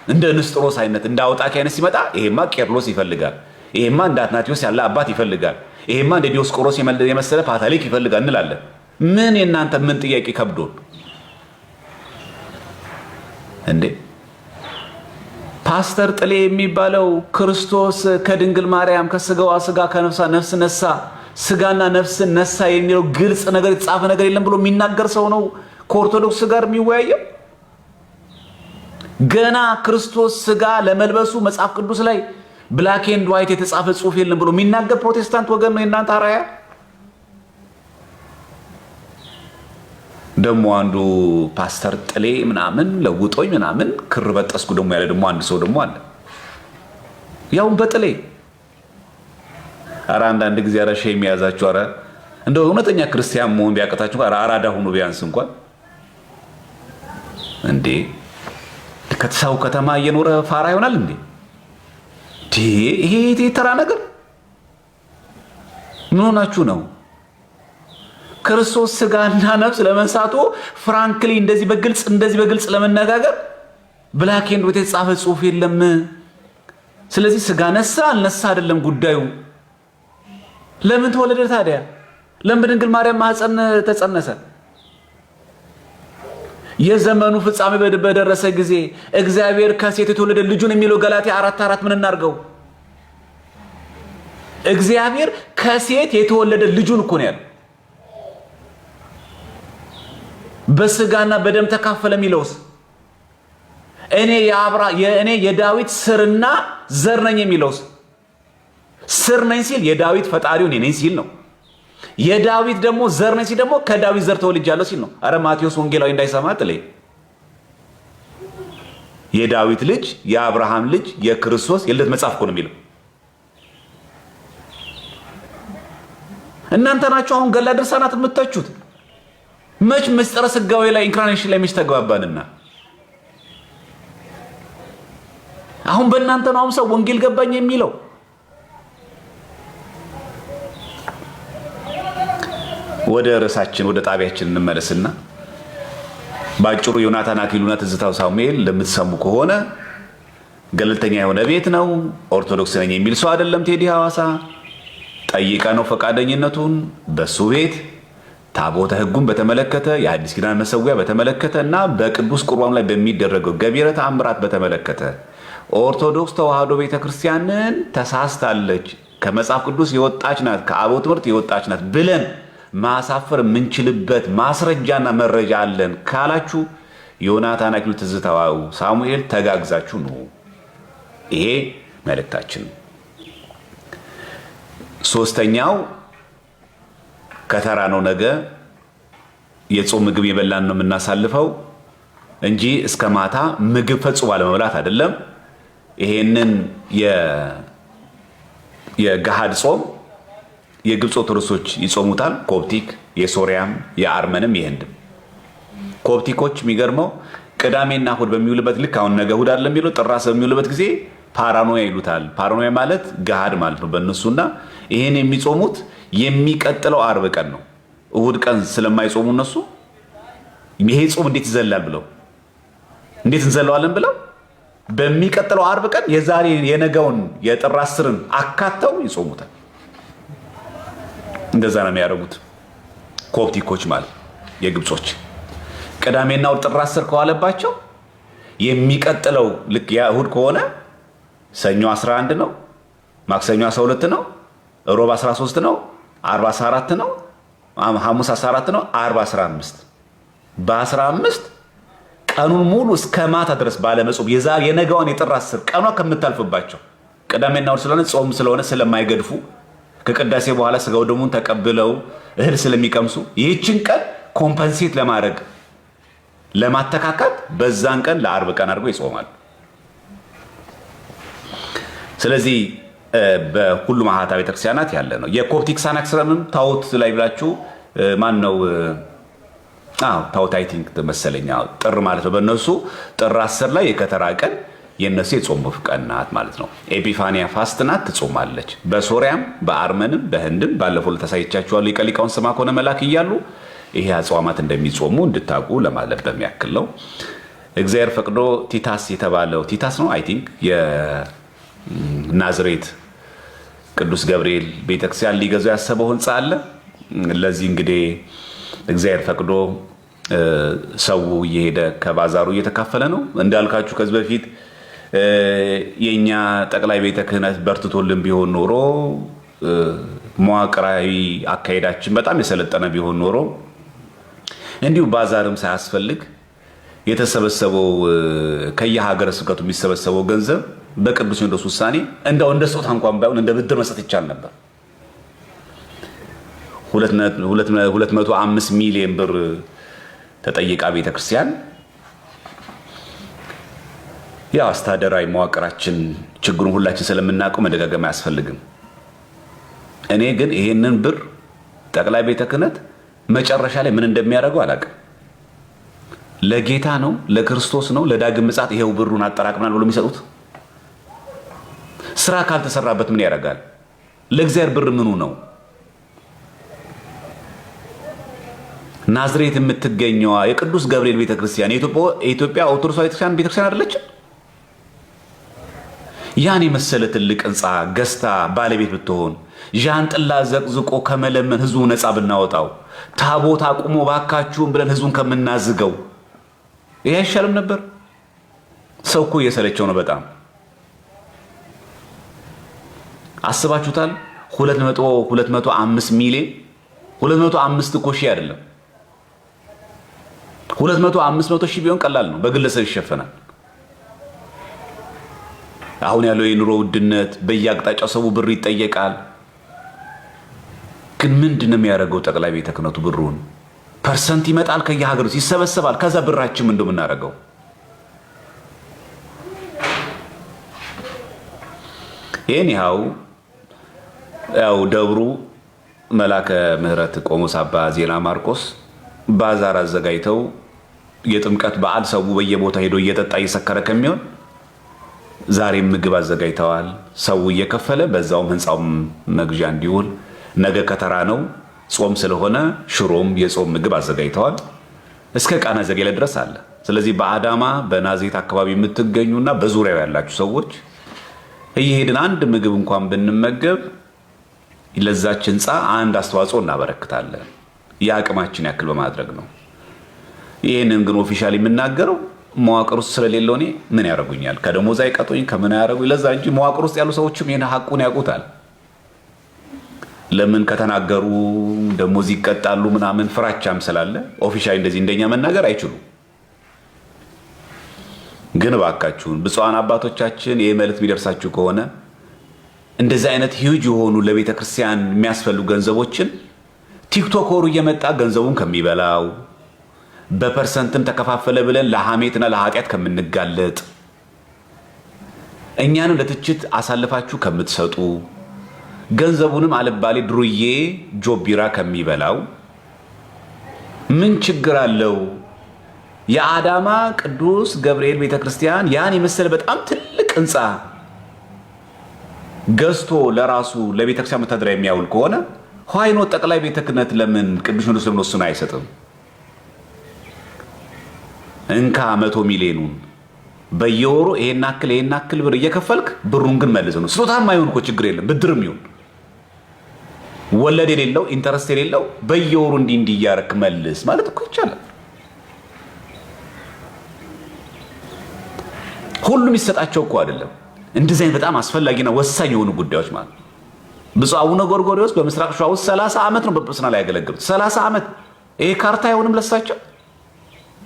[SPEAKER 1] እንደ ንስጥሮስ አይነት እንደ አውጣኪ አይነት ሲመጣ ይሄማ ቄርሎስ ይፈልጋል፣ ይሄማ እንደ አትናቴዎስ ያለ አባት ይፈልጋል፣ ይሄማ እንደ ዲዮስቆሮስ የመሰለ ፓታሊክ ይፈልጋል እንላለን። ምን የእናንተ ምን ጥያቄ ከብዶን እንዴ? ፓስተር ጥሌ የሚባለው ክርስቶስ ከድንግል ማርያም ከስጋዋ ስጋ ከነፍሷ ነፍስ ነሳ፣ ስጋና ነፍስን ነሳ የሚለው ግልጽ ነገር የተጻፈ ነገር የለም ብሎ የሚናገር ሰው ነው ከኦርቶዶክስ ጋር የሚወያየው። ገና ክርስቶስ ስጋ ለመልበሱ መጽሐፍ ቅዱስ ላይ ብላክ ኤንድ ዋይት የተጻፈ ጽሑፍ የለም ብሎ የሚናገር ፕሮቴስታንት ወገን ነው የእናንተ አራያ። ደግሞ አንዱ ፓስተር ጥሌ ምናምን ለውጦኝ ምናምን ክር በጠስኩ ደግሞ ያለ ደግሞ አንድ ሰው ደግሞ አለ ያውን በጥሌ። ኧረ አንዳንድ ጊዜ ኧረ ሼም የሚያዛችሁ ኧረ እንደው እውነተኛ ክርስቲያን መሆን ቢያቀታችሁ ኧረ አራዳ ሁኑ ቢያንስ እንኳን እንዴ። ከተሳው ከተማ እየኖረ ፋራ ይሆናል እንዴ? ይሄ ተራ ነገር ምን ሆናችሁ ነው? ክርስቶስ ስጋና ነፍስ ለመንሳቱ ፍራንክሊ እንደዚህ በግልጽ ለመነጋገር ብላክ ኤንድ ዋይት የተጻፈ ጽሑፍ የለም። ስለዚህ ስጋ ነሳ አልነሳ አይደለም ጉዳዩ። ለምን ተወለደ ታዲያ? ለምን በድንግል ማርያም ማህፀን ተጸነሰ? የዘመኑ ፍጻሜ በደረሰ ጊዜ እግዚአብሔር ከሴት የተወለደ ልጁን የሚለው ገላትያ 4:4 ምን እናርገው? እግዚአብሔር ከሴት የተወለደ ልጁን እኮ ነው ያለው። በስጋና በደም ተካፈለ የሚለውስ እኔ የዳዊት ስርና ዘር ነኝ የሚለውስ ስር ነኝ ሲል የዳዊት ፈጣሪው እኔ ነኝ ሲል ነው። የዳዊት ደግሞ ዘር ነኝ ሲል ደግሞ ከዳዊት ዘር ተወልጃለሁ ሲል ነው። አረ ማቴዎስ ወንጌላዊ እንዳይሰማ ጥለይ። የዳዊት ልጅ የአብርሃም ልጅ የክርስቶስ የልደት መጽሐፍ እኮ ነው የሚለው። እናንተ ናችሁ አሁን ገላ ድርሳናት የምትተቹት። መች ምስጢረ ስጋዌ ላይ ኢንካርኔሽን ላይ መች ተግባባንና አሁን በእናንተ ነው ሰው ወንጌል ገባኝ የሚለው። ወደ ርዕሳችን ወደ ጣቢያችን እንመለስና ባጭሩ ዮናታን አክሊሉና ትዝታው ሳሙኤል ለምትሰሙ ከሆነ ገለልተኛ የሆነ ቤት ነው፣ ኦርቶዶክስ ነኝ የሚል ሰው አይደለም። ቴዲ ሐዋሳ ጠይቀ ነው ፈቃደኝነቱን በሱ ቤት ታቦተ ሕጉን በተመለከተ የአዲስ ኪዳን መሰዊያ በተመለከተ እና በቅዱስ ቁርባኑ ላይ በሚደረገው ገቢረ ተአምራት በተመለከተ ኦርቶዶክስ ተዋህዶ ቤተክርስቲያንን ተሳስታለች፣ ከመጽሐፍ ቅዱስ የወጣች ናት፣ ከአበው ትምህርት የወጣች ናት ብለን ማሳፈር የምንችልበት ማስረጃና መረጃ አለን ካላችሁ ዮናታን አክሊሉ ትዝታው ሳሙኤል ተጋግዛችሁ ነው። ይሄ መልእክታችን። ሶስተኛው ከተራ ነው። ነገ የጾም ምግብ የበላን ነው የምናሳልፈው እንጂ እስከ ማታ ምግብ ፈጽሞ ባለመብላት አይደለም። ይሄንን የገሃድ ጾም የግብፅ ኦርቶዶክሶች ይጾሙታል። ኮፕቲክ፣ የሶሪያም፣ የአርመንም የህንድም። ኮፕቲኮች የሚገርመው ቅዳሜና እሑድ በሚውልበት ልክ አሁን ነገ እሑድ አይደለም የሚለው ጥር 10 በሚውልበት ጊዜ ፓራኖያ ይሉታል። ፓራኖያ ማለት ገሃድ ማለት ነው በእነሱና ይሄን የሚጾሙት የሚቀጥለው አርብ ቀን ነው። እሑድ ቀን ስለማይጾሙ እነሱ ይሄ ጾም እንዴት ይዘላል ብለው እንዴት እንዘለዋለን ብለው በሚቀጥለው አርብ ቀን የዛሬ የነገውን የጥር 10ን አካተው ይጾሙታል። እንደዛ ነው የሚያደርጉት ኮፕቲኮች ማለት የግብጾች። ቅዳሜና እሑድ ጥር 10 ከዋለባቸው የሚቀጥለው ልክ ያ እሑድ ከሆነ ሰኞ 11 ነው፣ ማክሰኞ 12 ነው፣ ሮብ 13 ነው፣ ዓርብ 14 ነው፣ ሐሙስ 14 ነው፣ ዓርብ 15። በ15 ቀኑን ሙሉ እስከ ማታ ድረስ ባለመጾም የነገዋን የጥር 10 ቀኗ ከምታልፍባቸው ቅዳሜና እሑድ ስለሆነ ጾም ስለሆነ ስለማይገድፉ ከቅዳሴ በኋላ ስጋው ደሙን ተቀብለው እህል ስለሚቀምሱ ይህችን ቀን ኮምፐንሴት ለማድረግ ለማተካከት በዛን ቀን ለ40 ቀን አድርጎ ይጾማል። ስለዚህ በሁሉም አሃታ ቤተክርስቲያናት ያለ ነው። የኮፕቲክ ሳናክስረምም ታቦት ላይ ብላችሁ ማን ነው ታቦት አይ ቲንክ መሰለኝ ጥር ማለት ነው። በእነሱ ጥር 10 ላይ የከተራ ቀን የነሱ የጾም ቀን ናት ማለት ነው። ኤፒፋኒያ ፋስት ናት፣ ትጾማለች። በሶሪያም በአርመንም በህንድም ባለፈው ተሳይቻችኋለሁ። የቀሊቃውን ስማ ከሆነ መላክ እያሉ ይሄ አጽዋማት እንደሚጾሙ እንድታቁ ለማለት በሚያክል ነው። እግዚአብሔር ፈቅዶ ቲታስ የተባለው ቲታስ ነው አይ ቲንክ የናዝሬት ቅዱስ ገብርኤል ቤተክርስቲያን ሊገዛው ያሰበው ህንፃ አለ። ለዚህ እንግዲህ እግዚአብሔር ፈቅዶ ሰው እየሄደ ከባዛሩ እየተካፈለ ነው። እንዳልካችሁ ከዚህ በፊት የኛ ጠቅላይ ቤተ ክህነት በርትቶልን ቢሆን ኖሮ መዋቅራዊ አካሄዳችን በጣም የሰለጠነ ቢሆን ኖሮ እንዲሁ ባዛርም ሳያስፈልግ የተሰበሰበው ከየሀገረ ስብከቱ የሚሰበሰበው ገንዘብ በቅዱስ ሲኖዶስ ውሳኔ እንደው እንደ ስጦታ እንኳን ባይሆን እንደ ብድር መስጠት ይቻል ነበር። 205 ሚሊዮን ብር ተጠይቃ ቤተክርስቲያን ያው አስተዳደራዊ መዋቅራችን ችግሩን ሁላችን ስለምናውቀው መደጋገም አያስፈልግም። እኔ ግን ይሄንን ብር ጠቅላይ ቤተ ክህነት መጨረሻ ላይ ምን እንደሚያደርገው አላውቅም። ለጌታ ነው ለክርስቶስ ነው ለዳግም ምጽአት ይሄው ብሩን አጠራቅመናል ብሎ የሚሰጡት ስራ ካልተሰራበት ምን ያደርጋል? ለእግዚአብሔር ብር ምኑ ነው? ናዝሬት የምትገኘዋ የቅዱስ ገብርኤል ቤተክርስቲያን የኢትዮጵያ ኦርቶዶክስ ቤተክርስቲያን አይደለች? ያን የመሰለ ትልቅ ህንፃ ገዝታ ባለቤት ብትሆን ዣንጥላ ዘቅዝቆ ከመለመን ህዝቡ ነፃ ብናወጣው ታቦት አቁሞ ባካችሁን ብለን ህዝቡን ከምናዝገው ይሄ አይሻልም ነበር? ሰው እኮ እየሰለቸው ነው በጣም አስባችሁታል? 205 ሚሊዮን 205 እኮ ሺህ አይደለም 200 ሺህ ቢሆን ቀላል ነው፣ በግለሰብ ይሸፈናል። አሁን ያለው የኑሮ ውድነት በየአቅጣጫው ሰው ብር ይጠየቃል። ግን ምንድነው የሚያደርገው ጠቅላይ ቤተ ክህነቱ? ብሩን ፐርሰንት ይመጣል ከየሀገሩ ይሰበሰባል። ከዛ ብራችን ምንድነው የምናደርገው? ይሄን ያው ደብሩ መላከ ምህረት ቆሞስ አባ ዜና ማርቆስ ባዛር አዘጋጅተው የጥምቀት በዓል ሰው በየቦታ ሄዶ እየጠጣ እየሰከረ ከሚሆን ዛሬም ምግብ አዘጋጅተዋል። ሰው እየከፈለ በዛውም ህንፃውም መግዣ እንዲውል ነገ ከተራ ነው ጾም ስለሆነ ሽሮም የጾም ምግብ አዘጋጅተዋል። እስከ ቃና ዘገለ ድረስ አለ። ስለዚህ በአዳማ በናዝሬት አካባቢ የምትገኙና በዙሪያው ያላችሁ ሰዎች እየሄድን አንድ ምግብ እንኳን ብንመገብ ለዛች ህንፃ አንድ አስተዋጽኦ እናበረክታለን። የአቅማችን ያክል በማድረግ ነው። ይህንን ግን ኦፊሻሊ የምናገረው መዋቅር ውስጥ ስለሌለው እኔ ምን ያደርጉኛል? ከደሞዝ አይቀጡኝ ከምን ያደርጉኝ? ለዛ እንጂ መዋቅር ውስጥ ያሉ ሰዎችም ይሄን ሐቁን ያውቁታል። ለምን ከተናገሩ ደሞዝ ይቀጣሉ ምናምን ፍራቻም ስላለ ኦፊሻሊ እንደዚህ እንደኛ መናገር አይችሉም። ግን ባካችሁን ብፁዓን አባቶቻችን ይሄ መልእክት ቢደርሳችሁ ከሆነ እንደዚህ አይነት ሂውጅ የሆኑ ለቤተ ክርስቲያን የሚያስፈልጉ ገንዘቦችን ቲክቶከሩ እየመጣ ገንዘቡን ከሚበላው በፐርሰንትም ተከፋፈለ ብለን ለሐሜትና ለኃጢአት ከምንጋለጥ እኛንም ለትችት አሳልፋችሁ ከምትሰጡ ገንዘቡንም አልባሌ ድሩዬ ጆቢራ ከሚበላው ምን ችግር አለው? የአዳማ ቅዱስ ገብርኤል ቤተክርስቲያን ያን የመሰለ በጣም ትልቅ ህንፃ ገዝቶ ለራሱ ለቤተክርስቲያን መተዳደሪያ የሚያውል ከሆነ ኋይኖ ጠቅላይ ቤተ ክህነት ለምን ቅዱስ ሲኖዶስ ለምን ወስኖ አይሰጥም? እንካ 100 ሚሊዮኑን በየወሩ ይሄን አክል ብር እየከፈልክ ብሩን ግን መልስ ነው። ስጦታም አይሆን እኮ ችግር የለም፣ ብድርም ይሁን ወለድ የሌለው ኢንተረስት የሌለው በየወሩ እንዲህ እያረክ መልስ ማለት እኮ ይቻላል። ሁሉም ይሰጣቸው እኮ አይደለም። እንደዚህ አይነት በጣም አስፈላጊና ወሳኝ የሆኑ ጉዳዮች ማለት ብፁዕ አቡነ ጎርጎርዮስ በምስራቅ ሸዋ ውስጥ 30 ዓመት ነው በጵጵስና ላይ ያገለግሉት። 30 ዓመት ይሄ ካርታ አይሆንም ለሳቸው።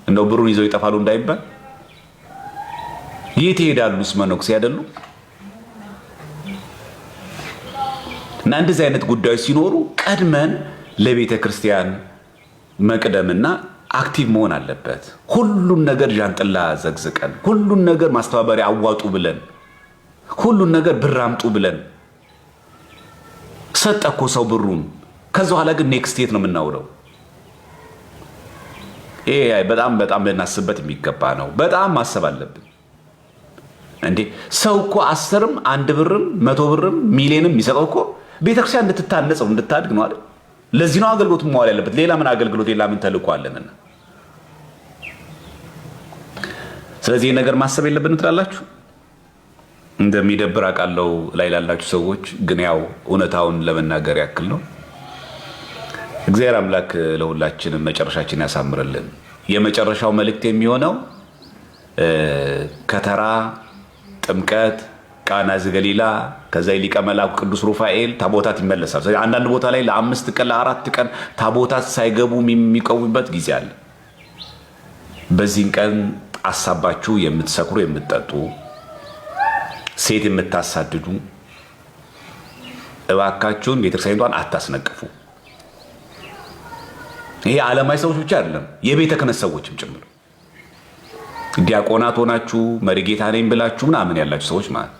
[SPEAKER 1] እንደው ብሩን ይዘው ይጠፋሉ እንዳይባል የት ይሄዳሉስ? መነኩሴ አይደሉ? እና እንደዚህ አይነት ጉዳዮች ሲኖሩ ቀድመን ለቤተ ክርስቲያን መቅደምና አክቲቭ መሆን አለበት። ሁሉን ነገር ዣንጥላ ዘግዝቀን፣ ሁሉን ነገር ማስተባበሪያ አዋጡ ብለን፣ ሁሉን ነገር ብር አምጡ ብለን ሰጠኮ ሰው ብሩን። ከዛ በኋላ ግን ኔክስት የት ነው የምናውለው? ይሄ በጣም በጣም ልናስብበት የሚገባ ነው። በጣም ማሰብ አለብን። እንዴ ሰው እኮ 10ም 1 ብርም 100 ብርም ሚሊዮንም የሚሰጠው እኮ ቤተክርስቲያን እንድትታነጽ ነው፣ እንድታድግ ነው አይደል? ለዚህ ነው አገልግሎት መዋል ያለበት። ሌላ ምን አገልግሎት፣ ሌላ ምን ተልእኮ አለንና? ስለዚህ ነገር ማሰብ የለብንም ትላላችሁ? እንደሚደብር አውቃለሁ ላይ ላላችሁ ሰዎች፣ ግን ያው እውነታውን ለመናገር ያክል ነው። እግዚአብሔር አምላክ ለሁላችንም መጨረሻችን ያሳምርልን። የመጨረሻው መልእክት የሚሆነው ከተራ ጥምቀት፣ ቃና ዘገሊላ፣ ከዛ ሊቀ መላኩ ቅዱስ ሩፋኤል ታቦታት ይመለሳል። አንዳንድ ቦታ ላይ ለ5 ቀን ለ4 ቀን ታቦታት ሳይገቡ የሚቆዩበት ጊዜ አለ። በዚህን ቀን አሳባችሁ የምትሰክሩ የምትጠጡ፣ ሴት የምታሳድዱ እባካችሁን ቤተክርስቲያኒቷን አታስነቅፉ። ይሄ ዓለማዊ ሰዎች ብቻ አይደለም፣ የቤተ ክህነት ሰዎችም ጭምር ዲያቆናት ሆናችሁ መሪጌታ ነኝ ብላችሁ ምናምን ያላችሁ ሰዎች ማለት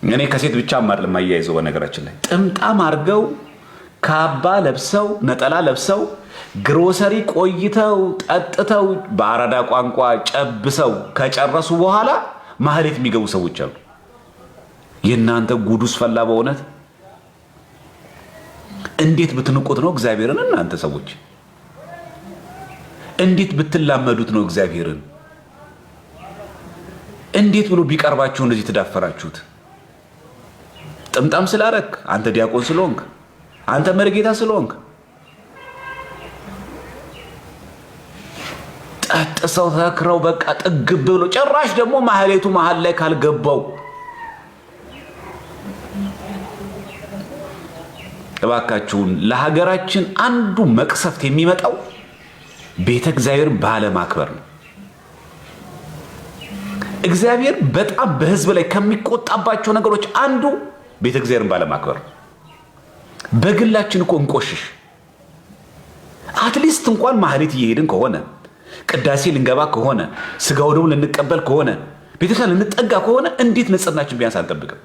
[SPEAKER 1] እኔ ከሴት ብቻ ማርለም ማያይዘው በነገራችን ላይ ጥምጣም አድርገው ካባ ለብሰው ነጠላ ለብሰው ግሮሰሪ ቆይተው ጠጥተው በአራዳ ቋንቋ ጨብሰው ከጨረሱ በኋላ ማህሌት የሚገቡ ሰዎች አሉ። የእናንተ ጉዱስ ፈላ። በእውነት እንዴት ብትንቁት ነው እግዚአብሔርን? እናንተ ሰዎች እንዴት ብትላመዱት ነው እግዚአብሔርን? እንዴት ብሎ ቢቀርባችሁ እንደዚህ ተዳፈራችሁት? ጥምጣም ስላረክ፣ አንተ ዲያቆን ስለሆንክ፣ አንተ መርጌታ ስለሆንክ ጠጥሰው ተክረው በቃ ጥግብ ብሎ ጭራሽ ደግሞ ማህሌቱ መሃል ላይ ካልገባው እባካችሁን ለሀገራችን አንዱ መቅሰፍት የሚመጣው ቤተ እግዚአብሔርን ባለማክበር ነው። እግዚአብሔር በጣም በሕዝብ ላይ ከሚቆጣባቸው ነገሮች አንዱ ቤተ እግዚአብሔርን ባለማክበር ነው። በግላችን እኮ እንቆሽሽ። አትሊስት እንኳን ማህሌት እየሄድን ከሆነ ቅዳሴ ልንገባ ከሆነ ስጋው ደግሞ ልንቀበል ከሆነ ቤተክርስቲያን ልንጠጋ ከሆነ እንዴት ንጽህናችን ቢያንስ አንጠብቅም?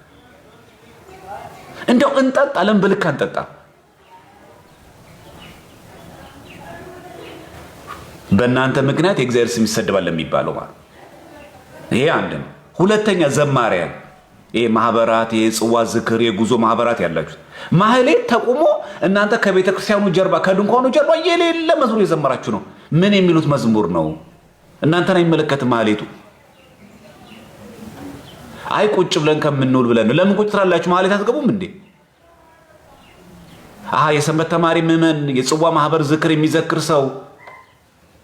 [SPEAKER 1] እንደው እንጠጣ፣ ለም በልክ አንጠጣ። በእናንተ ምክንያት የእግዚአብሔር ስም ይሰደባል የሚባለው ማለት ይሄ አንድ ነው። ሁለተኛ ዘማሪያን፣ ይሄ ማህበራት፣ የጽዋ ዝክር፣ የጉዞ ማህበራት ያላችሁ ማህሌት ተቁሞ እናንተ ከቤተ ክርስቲያኑ ጀርባ ከድንኳኑ ጀርባ የሌለ መዝሙር የዘመራችሁ ነው። ምን የሚሉት መዝሙር ነው? እናንተን አይመለከትም ማህሌቱ። አይ ቁጭ ብለን ከምንውል ብለን ነው። ለምን ቁጭ ትላላችሁ? ማህሌት አትገቡም እንዴ? የሰንበት ተማሪ ምዕመን የጽዋ ማህበር ዝክር የሚዘክር ሰው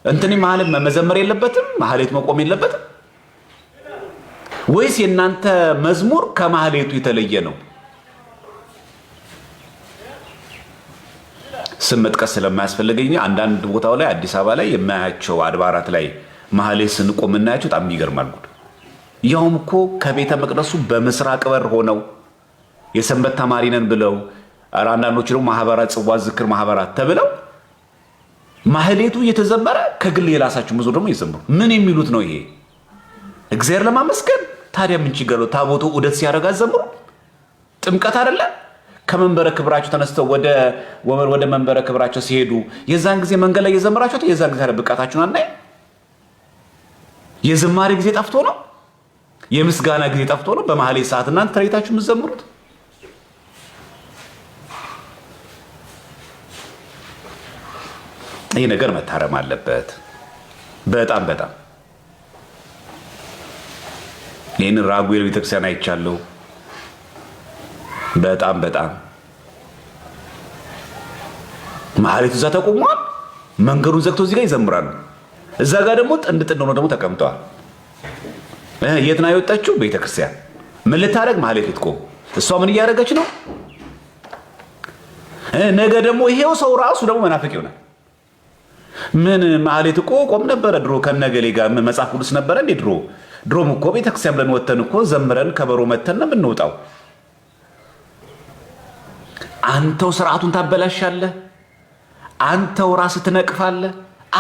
[SPEAKER 1] እንትኔ ማህሌት መዘመር የለበትም? ማህሌት መቆም የለበትም ወይስ የእናንተ መዝሙር ከማህሌቱ የተለየ ነው? ስም መጥቀስ ስለማያስፈልገኝ አንዳንድ ቦታው ላይ አዲስ አበባ ላይ የማያቸው አድባራት ላይ ማህሌት ስንቆም እናያቸው በጣም ይገርማል። ያውም እኮ ከቤተ መቅደሱ በምስራቅ በር ሆነው የሰንበት ተማሪ ነን ብለው አንዳንዶች ደግሞ ማህበራት ጽዋ ዝክር ማህበራት ተብለው ማህሌቱ እየተዘመረ ከግል የራሳችሁ መዝሙር ደግሞ እየዘመሩ ምን የሚሉት ነው? ይሄ እግዚአብሔር ለማመስገን ታዲያ ምን ችግር ነው? ታቦቱ ዑደት ሲያደርጋ ዘምሩ። ጥምቀት አይደለ? ከመንበረ ክብራቸው ተነስተው ወደ መንበረ ክብራቸው ሲሄዱ የዛን ጊዜ መንገድ ላይ የዘመራችሁት የዛን ጊዜ ብቃታችሁን አናይ። የዝማሬ ጊዜ ጠፍቶ ነው? የምስጋና ጊዜ ጠፍቶ ነው? በማህሌት ሰዓት እናንተ ተለይታችሁ የምትዘምሩት? ይህ ነገር መታረም አለበት። በጣም በጣም ይህንን ራጉኤል ቤተክርስቲያን አይቻለሁ። በጣም በጣም ማህሌቱ እዛ ተቆሟል። መንገዱን ዘግቶ እዚህ ጋር ይዘምራሉ። እዛ ጋር ደግሞ ጥንድ ጥንድ ሆነው ደግሞ ተቀምጠዋል። የት ነው የወጣችው? ቤተክርስቲያን ምን ልታደርግ? ማህሌት ልትቆም። እሷ ምን እያደረገች ነው? ነገ ደግሞ ይሄው ሰው ራሱ ደግሞ መናፍቅ ይሆናል። ምን ማህሌት እኮ ቆም ነበረ ድሮ ከነገሌ ጋር መጽሐፍ ቅዱስ ነበረ እንዴ? ድሮም እኮ ቤተክርስቲያን ብለን ወተን እኮ ዘምረን ከበሮ መተን ነው የምንወጣው። አንተው ስርዓቱን ታበላሻለህ። አንተው ራስህ ትነቅፋለህ።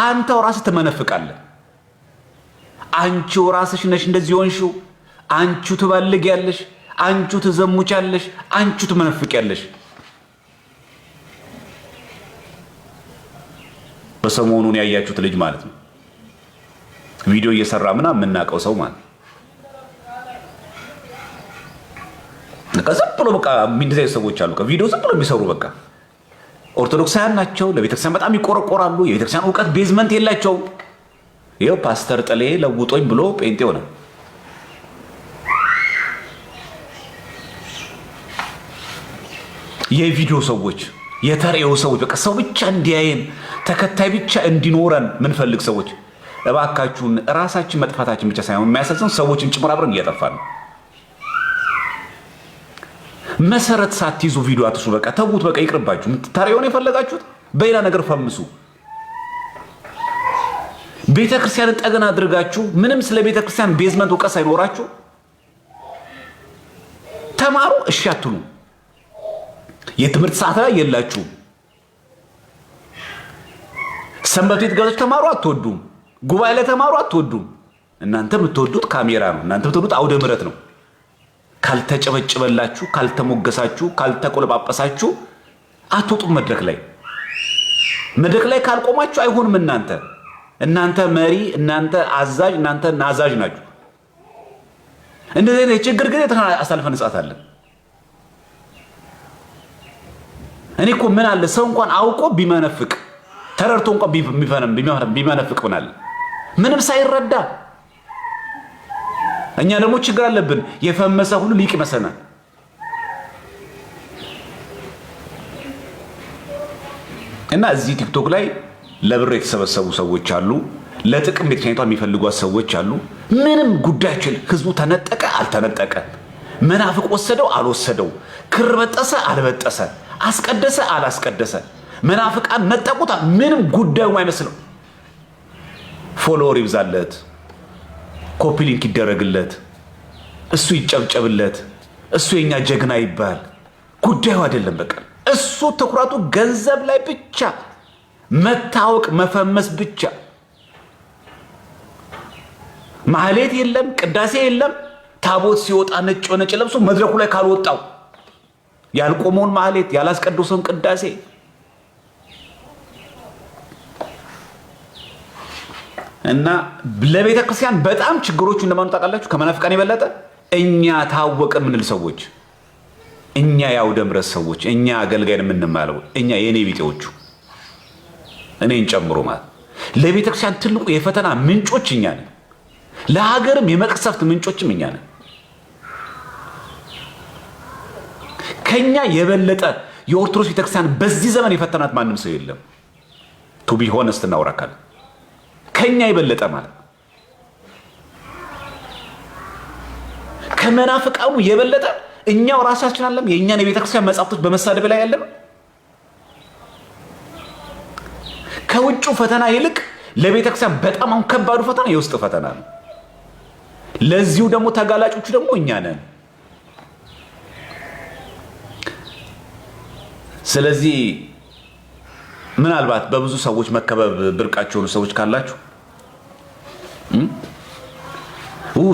[SPEAKER 1] አንተው ራስህ ትመነፍቃለህ። አንቺው ራስሽ ነሽ እንደዚህ ሆንሽው። አንቺው ትባልጊያለሽ፣ አንቺው ትዘሙቻለሽ፣ አንቺው ትመነፍቂያለሽ። በሰሞኑን ያያችሁት ልጅ ማለት ነው ቪዲዮ እየሰራ ምናምን የምናውቀው ሰው ማለት ዝም ብሎ በቃ እንደዚህ ሰዎች አሉ ቪዲዮ ዝም ብሎ የሚሰሩ በቃ ኦርቶዶክሳውያን ናቸው። ለቤተክርስቲያን በጣም ይቆረቆራሉ። የቤተክርስቲያን እውቀት ቤዝመንት የላቸው። ይኸው ፓስተር ጥሌ ለውጦኝ ብሎ ጴንጤ ሆነ። የቪዲዮ ሰዎች፣ የተሬው ሰዎች፣ በቃ ሰው ብቻ እንዲያየን ተከታይ ብቻ እንዲኖረን ምንፈልግ ሰዎች እባካችሁን ራሳችን መጥፋታችን ብቻ ሳይሆን የሚያሳዝን ሰዎችን ጭምር አብረን እያጠፋን ነው። መሰረት ሳትይዙ ቪዲዮ አትስሩ። በቃ ተዉት። በቃ ይቅርባችሁ። ታሪውን የፈለጋችሁት በሌላ ነገር ፈምሱ። ቤተክርስቲያንን ጠገና አድርጋችሁ ምንም ስለ ቤተክርስቲያን ቤዝመንት እውቀት ሳይኖራችሁ ተማሩ እሺ አትሉ። የትምህርት ሰዓት ላይ የላችሁ። ሰንበት ቤት ገብታችሁ ተማሩ አትወዱም። ጉባኤ ላይ ተማሩ አትወዱም። እናንተ የምትወዱት ካሜራ ነው። እናንተ የምትወዱት አውደ ምሕረት ነው። ካልተጨበጨበላችሁ፣ ካልተሞገሳችሁ፣ ካልተቆለጳጳሳችሁ አትወጡም። መድረክ ላይ ካልቆማችሁ አይሆንም። እናንተ መሪ፣ እናንተ አዛዥ፣ እናንተ ናዛዥ ናችሁ። እንደዚህ አይነት ችግር ግን አሳልፈን እንጻታለን። እኔ እኮ ምን አለ ሰው እንኳን አውቆ ቢመነፍቅ ተረድቶ እንኳን ቢመነፍቅ ምን አለ ምንም ሳይረዳ። እኛ ደግሞ ችግር አለብን። የፈመሰ ሁሉ ሊቅ ይመስለናል። እና እዚህ ቲክቶክ ላይ ለብር የተሰበሰቡ ሰዎች አሉ። ለጥቅም ቤተክርስቲያኒቷ የሚፈልጓት ሰዎች አሉ። ምንም ጉዳያቸው ህዝቡ ተነጠቀ አልተነጠቀ፣ መናፍቅ ወሰደው አልወሰደው፣ ክር በጠሰ አልበጠሰ፣ አስቀደሰ አላስቀደሰ፣ መናፍቃን ነጠቁታ፣ ምንም ጉዳዩ አይመስለው። ፎሎወር ይብዛለት፣ ኮፒ ሊንክ ይደረግለት፣ እሱ ይጨብጨብለት፣ እሱ የኛ ጀግና ይባል። ጉዳዩ አይደለም። በቃ እሱ ትኩረቱ ገንዘብ ላይ ብቻ፣ መታወቅ መፈመስ ብቻ። ማህሌት የለም፣ ቅዳሴ የለም። ታቦት ሲወጣ ነጭ ነጭ ለብሶ መድረኩ ላይ ካልወጣው ያልቆመውን ማህሌት ያላስቀደሰውን ቅዳሴ እና ለቤተ ክርስቲያን በጣም ችግሮቹ እንደማኑ ታውቃላችሁ። ከመናፍቃን የበለጠ እኛ ታወቅን ምንል ሰዎች፣ እኛ የአውደ ምሕረት ሰዎች፣ እኛ አገልጋይን የምንማለው እኛ የኔ ቢጤዎቹ እኔን ጨምሮ ማለት ለቤተ ክርስቲያን ትልቁ የፈተና ምንጮች እኛ ነን። ለሀገርም የመቅሰፍት ምንጮችም እኛ ነን። ከኛ የበለጠ የኦርቶዶክስ ቤተክርስቲያን በዚህ ዘመን የፈተናት ማንም ሰው የለም። ቱ ቢ ሆነስት እናውራካል ከኛ የበለጠ ማለት ከመናፍቃኑ የበለጠ እኛው ራሳችን አለም የእኛን የቤተክርስቲያን መጻሕፍቶች በመሳደብ ላይ ያለ ነው። ከውጭ ፈተና ይልቅ ለቤተክርስቲያን በጣም አሁን ከባዱ ፈተና የውስጥ ፈተና ነው። ለዚሁ ደግሞ ተጋላጮቹ ደግሞ እኛ ነን። ስለዚህ ምናልባት በብዙ ሰዎች መከበብ ብርቃቸው የሆኑ ሰዎች ካላችሁ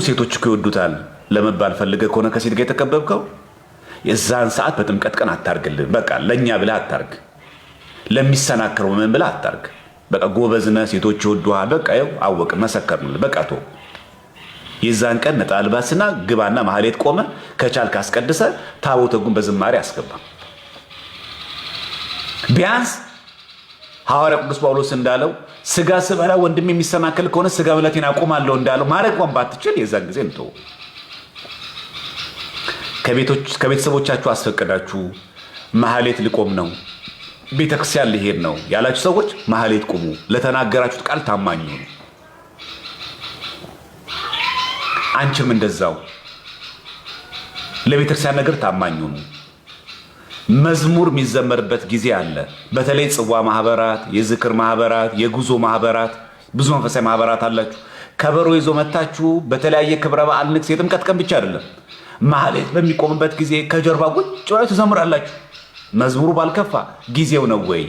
[SPEAKER 1] ሴቶች እኮ ይወዱታል ለመባል ፈልገህ ከሆነ ከሴት ጋር የተከበብከው የዛን ሰዓት በጥምቀት ቀን አታርግልን። በቃ ለኛ ብለህ አታርግ፣ ለሚሰናከረው ምን ብለህ አታርግ። በቃ ጎበዝነህ ሴቶች ይወዱሃል። በቃ ይኸው አወቅን መሰከርን። በቃ ቶ የዛን ቀን ነጠላ ልባስና ግባና ማህሌት ቆመ ከቻልክ አስቀድሰ ታቦተ ሕጉን በዝማሬ አስገባ። ቢያንስ ሐዋርያ ቅዱስ ጳውሎስ እንዳለው ስጋ ስበላ ወንድም የሚሰናከል ከሆነ ስጋ ብለቴን አቆማለሁ እንዳለው ማድረግ እንኳን ባትችል የዛን ጊዜ እንተው። ከቤተሰቦቻችሁ አስፈቅዳችሁ ማህሌት ልቆም ነው ቤተክርስቲያን ልሄድ ነው ያላችሁ ሰዎች ማህሌት ቁሙ። ለተናገራችሁት ቃል ታማኝ ሁኑ። አንቺም እንደዛው ለቤተክርስቲያን ነገር ታማኝ ሁኑ። መዝሙር የሚዘመርበት ጊዜ አለ። በተለይ ጽዋ ማህበራት፣ የዝክር ማህበራት፣ የጉዞ ማህበራት፣ ብዙ መንፈሳዊ ማህበራት አላችሁ። ከበሮ ይዞ መታችሁ በተለያየ ክብረ በዓል ንግስ፣ የጥምቀት ቀን ብቻ አይደለም ማህሌት በሚቆምበት ጊዜ ከጀርባ ቁጭ ብላችሁ ትዘምራላችሁ። መዝሙሩ ባልከፋ ጊዜው ነው ወይ?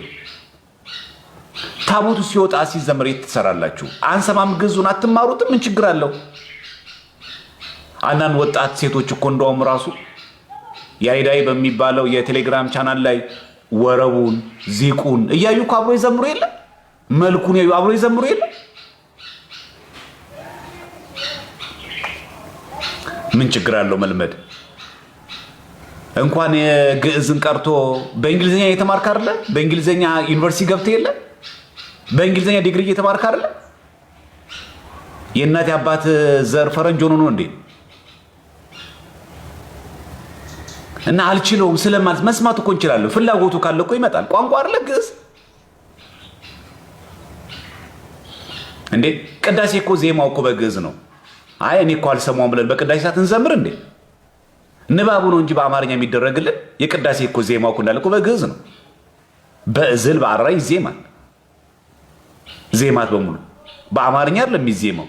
[SPEAKER 1] ታቦቱ ሲወጣ ሲዘመር የት ትሰራላችሁ? አንሰማም? ግዙን አትማሩትም? ምን ችግር አለው? አንዳንድ ወጣት ሴቶች እኮ እንደውም ራሱ ያይዳይ በሚባለው የቴሌግራም ቻናል ላይ ወረቡን ዚቁን እያዩ እኮ አብሮ ይዘምሩ የለ? መልኩን ያዩ አብሮ ይዘምሩ የለ? ምን ችግር አለው መልመድ? እንኳን የግዕዝን ቀርቶ በእንግሊዝኛ እየተማርክ አይደለ? በእንግሊዝኛ ዩኒቨርሲቲ ገብተህ የለ? በእንግሊዝኛ ዲግሪ እየተማርክ አይደለ? የእናት አባት ዘር ፈረንጅ ሆኖ ነው እንዴ? እና አልችለውም ስለማለት መስማት እኮ እንችላለሁ። ፍላጎቱ ካለ እኮ ይመጣል። ቋንቋ አይደለ ግዕዝ እንዴ? ቅዳሴ እኮ ዜማው እኮ በግዕዝ ነው። አይ እኔ እኮ አልሰማውም ብለን በቅዳሴ ሰዓት እንዘምር እንዴ? ንባቡ ነው እንጂ በአማርኛ የሚደረግልን። የቅዳሴ እኮ ዜማው እኮ እንዳለ እኮ በግዕዝ ነው። በእዝል በአራራይ ይዜማል። ዜማት በሙሉ በአማርኛ አይደለም የሚዜማው።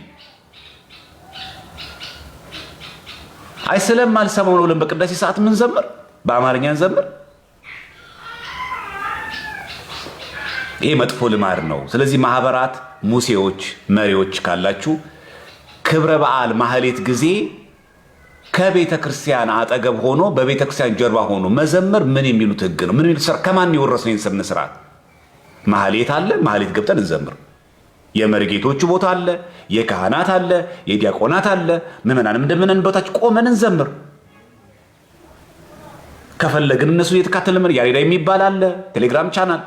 [SPEAKER 1] አይ ስለማልሰማው ነው ብለን በቅዳሴ ሰዓት ምን ዘምር? በአማርኛ እንዘምር? ይሄ መጥፎ ልማድ ነው። ስለዚህ ማህበራት፣ ሙሴዎች፣ መሪዎች ካላችሁ ክብረ በዓል ማህሌት ጊዜ ከቤተ ክርስቲያን አጠገብ ሆኖ በቤተ ክርስቲያን ጀርባ ሆኖ መዘመር ምን የሚሉት ህግ ነው? ምን የሚሉት ከማን የወረስነው ይህን ስነ ስርዓት? ማህሌት አለ፣ ማህሌት ገብተን እንዘምር። የመርጌቶቹ ቦታ አለ፣ የካህናት አለ፣ የዲያቆናት አለ። ምዕመናንም እንደምንን ቦታች ቆመን እንዘምር። ከፈለግን እነሱ እየተካተለ ያሬዳ የሚባል አለ ቴሌግራም ቻናል።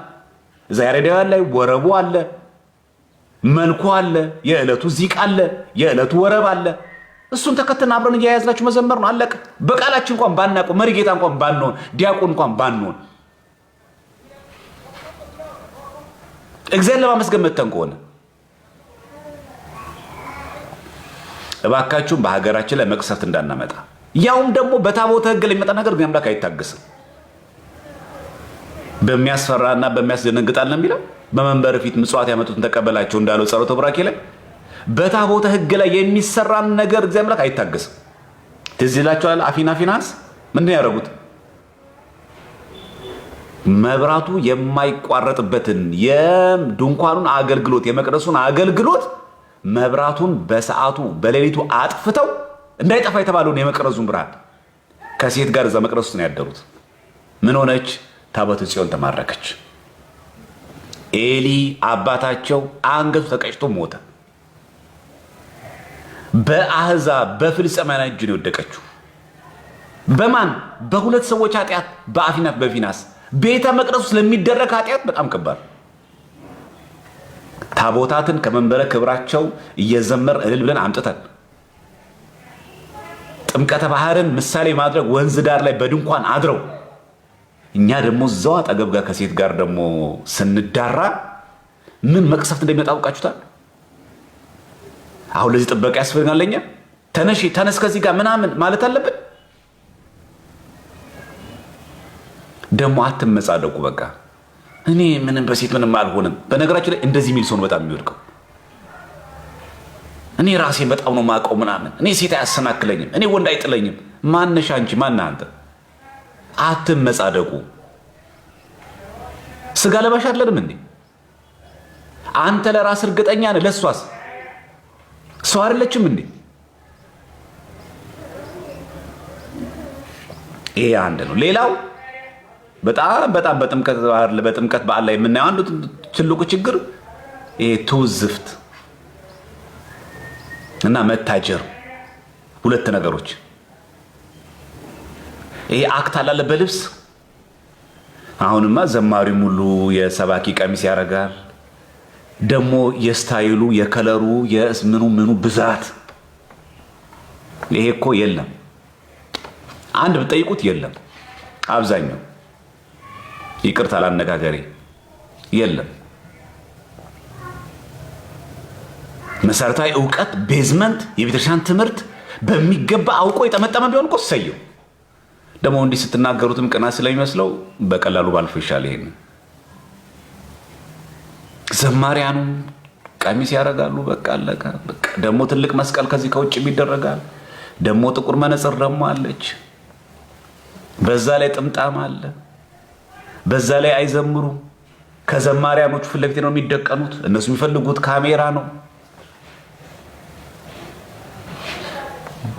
[SPEAKER 1] እዛ ያሬዳ ላይ ወረቡ አለ፣ መልኩ አለ፣ የዕለቱ ዚቅ አለ፣ የዕለቱ ወረብ አለ። እሱን ተከተልን አብረን እያያዝላችሁ መዘመር ነው። አለቀ። በቃላችን እንኳን ባናውቀው መሪጌታ እንኳን ባንሆን ዲያቆን እንኳን ባንሆን እግዚአብሔር ለማመስገን መተን ከሆነ እባካችሁም በሀገራችን ላይ መቅሰፍት እንዳናመጣ። ያውም ደግሞ በታቦተ ሕግ ላይ የሚመጣ ነገር ግን አምላክ አይታገስም። በሚያስፈራና በሚያስደነግጣል ነው የሚለው። በመንበር ፊት ምጽዋት ያመጡትን ተቀበላቸው እንዳለው ጸሎተ ቡራኬ ላይ በታቦተ ሕግ ላይ የሚሰራን ነገር እግዚአብሔር አምላክ አይታገስም። ትዝ ይላችኋል አፊና ፊናስ ምንድን ያደረጉት? መብራቱ የማይቋረጥበትን የድንኳኑን አገልግሎት የመቅደሱን አገልግሎት መብራቱን በሰዓቱ በሌሊቱ አጥፍተው እንዳይጠፋ የተባለውን የመቅረዙን ብርሃን ከሴት ጋር እዛ መቅረስ ውስጥ ነው ያደሩት። ምን ሆነች? ታቦተ ጽዮን ተማረከች። ኤሊ አባታቸው አንገቱ ተቀጭቶ ሞተ። በአህዛብ በፍልስጤማውያን እጅ ነው የወደቀችው። በማን? በሁለት ሰዎች ኃጢአት፣ በአፊናት በፊናስ። ቤተ መቅደሱ ስለሚደረግ ኃጢአት በጣም ከባድ። ታቦታትን ከመንበረ ክብራቸው እየዘመር እልል ብለን አምጥተን ጥምቀተ ባህርን ምሳሌ ማድረግ ወንዝ ዳር ላይ በድንኳን አድረው እኛ ደግሞ እዛው አጠገብ ጋር ከሴት ጋር ደግሞ ስንዳራ ምን መቅሰፍት እንደሚመጣ አውቃችሁታል? አሁን ለዚህ ጥበቃ ያስፈልጋል። ለኛ ተነስ ከዚህ ጋር ምናምን ማለት አለብን። ደግሞ አትመጻደቁ። በቃ እኔ ምንም በሴት ምንም አልሆንም። በነገራችን ላይ እንደዚህ የሚል ሰው ነው በጣም የሚወድቀው። እኔ ራሴን በጣም ነው የማውቀው ምናምን፣ እኔ ሴት አያሰናክለኝም፣ እኔ ወንድ አይጥለኝም። ማነሽ አንቺ? ማነህ አንተ? አትመጻደቁ። ስጋ ለባሽ አይደለም እንዴ? አንተ ለራስ እርግጠኛ ነህ፣ ለሷስ ሰው አይደለችም እንዴ? ይሄ አንድ ነው። ሌላው በጣም በጥምቀት በዓል ላይ የምናየው አንዱ ትልቁ ችግር ይሄ ትውዝፍት እና መታጀር፣ ሁለት ነገሮች። ይሄ አክት አላለ በልብስ አሁንማ ዘማሪው ሙሉ የሰባኪ ቀሚስ ያደርጋል። ደግሞ የስታይሉ የከለሩ ምኑ ብዛት። ይሄ እኮ የለም። አንድ ብትጠይቁት የለም። አብዛኛው ይቅርታ ላነጋገሬ የለም። መሰረታዊ እውቀት ቤዝመንት የቤተክርስቲያን ትምህርት በሚገባ አውቆ የጠመጠመ ቢሆን እኮ ሰየው። ደግሞ እንዲህ ስትናገሩትም ቅናት ስለሚመስለው በቀላሉ ባልፎ ይሻል። ይሄን ዘማሪያኑ ቀሚስ ያደርጋሉ። በቃ አለቀ። በቃ ደግሞ ትልቅ መስቀል ከዚህ ከውጭ ይደረጋል። ደግሞ ጥቁር መነጽር ደግሞ አለች። በዛ ላይ ጥምጣም አለ። በዛ ላይ አይዘምሩ። ከዘማሪያኖቹ ፊት ለፊት ነው የሚደቀኑት። እነሱ የሚፈልጉት ካሜራ ነው።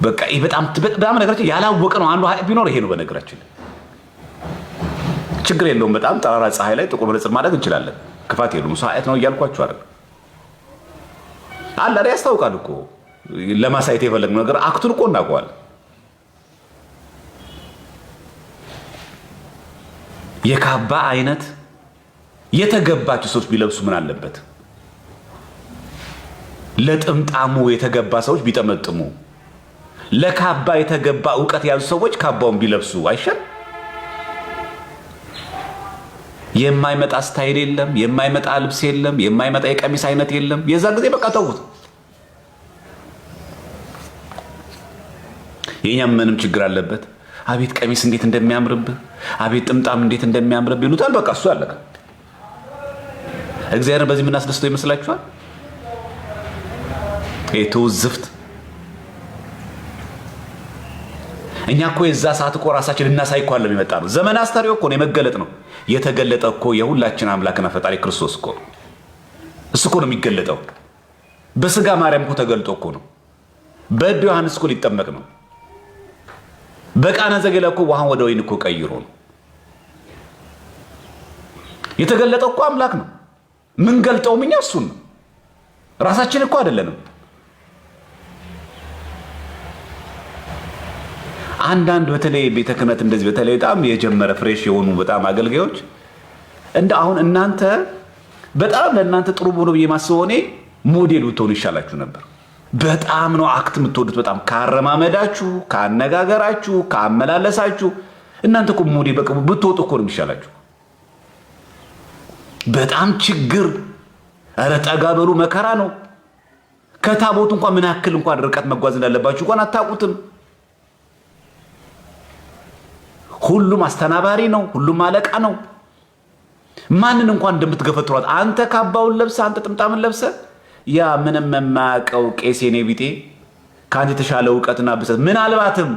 [SPEAKER 1] በቃ ይሄ በጣም ነገራችን ያላወቀ ነው። አንዱ ኃጢአት ቢኖር ይሄ ነው። በነገራችን ችግር የለውም። በጣም ጠራራ ፀሐይ ላይ ጥቁር መነጽር ማድረግ እንችላለን። ክፋት የለውም። እሱ ኃጢአት ነው እያልኳችሁ አይደል? አለ ያስታውቃል እኮ ለማሳየት የፈለግነው ነገር አክቱን እኮ እናውቀዋለን። የካባ አይነት የተገባቸው ሰዎች ቢለብሱ ምን አለበት? ለጥምጣሙ የተገባ ሰዎች ቢጠመጥሙ፣ ለካባ የተገባ ዕውቀት ያዙ ሰዎች ካባውን ቢለብሱ አይሻል? የማይመጣ ስታይል የለም፣ የማይመጣ ልብስ የለም፣ የማይመጣ የቀሚስ አይነት የለም። የዛ ጊዜ በቃ ተውት። የኛም ምንም ችግር አለበት? አቤት ቀሚስ እንዴት እንደሚያምርብህ፣ አቤት ጥምጣም እንዴት እንደሚያምርብህ ይሉታል። በቃ እሱ አለቀ። እግዚአብሔር በዚህ ምን አስደስቶ ይመስላችኋል? ዝፍት። እኛ እኮ የዛ ሰዓት እኮ ራሳችን ልናሳይ እኮ አለም የመጣ ነው። ዘመን አስተርእዮ እኮ ነው፣ የመገለጥ ነው። የተገለጠ እኮ የሁላችን አምላክና ፈጣሪ ክርስቶስ እኮ ነው። እሱ እኮ ነው የሚገለጠው። በስጋ ማርያም እኮ ተገልጦ እኮ ነው። በእድ ዮሐንስ እኮ ሊጠመቅ ነው። በቃና ዘገሊላ እኮ ውሃን ወደ ወይን እኮ ቀይሮ ነው የተገለጠው እኮ አምላክ ነው። ምን ገልጠውም እኛ እሱን ነው፣ ራሳችን እኮ አይደለንም። አንዳንድ በተለይ ቤተ ክህነት እንደዚህ በተለይ በጣም የጀመረ ፍሬሽ የሆኑ በጣም አገልጋዮች እንደ አሁን እናንተ በጣም ለእናንተ ጥሩ ሆኖ ብዬ ማስበው እኔ ሞዴል ብትሆኑ ይሻላችሁ ነበር። በጣም ነው አክት የምትወዱት። በጣም ካረማመዳችሁ፣ ካነጋገራችሁ፣ ካመላለሳችሁ እናንተ እኮ ሞዴል በቃ ብትወጡ እኮ ነው የሚሻላችሁ። በጣም ችግር፣ ኧረ ጠጋ በሉ፣ መከራ ነው። ከታቦቱ እንኳን ምን ያክል እንኳን ርቀት መጓዝ እንዳለባችሁ እንኳን አታውቁትም። ሁሉም አስተናባሪ ነው፣ ሁሉም አለቃ ነው። ማንን እንኳን እንደምትገፈትሯት አንተ ካባውን ለብሰ፣ አንተ ጥምጣምን ለብሰ፣ ያ ምንም የማያውቀው ቄስ የኔ ቢጤ ከአንተ የተሻለ እውቀትና ብሰት ምናልባትም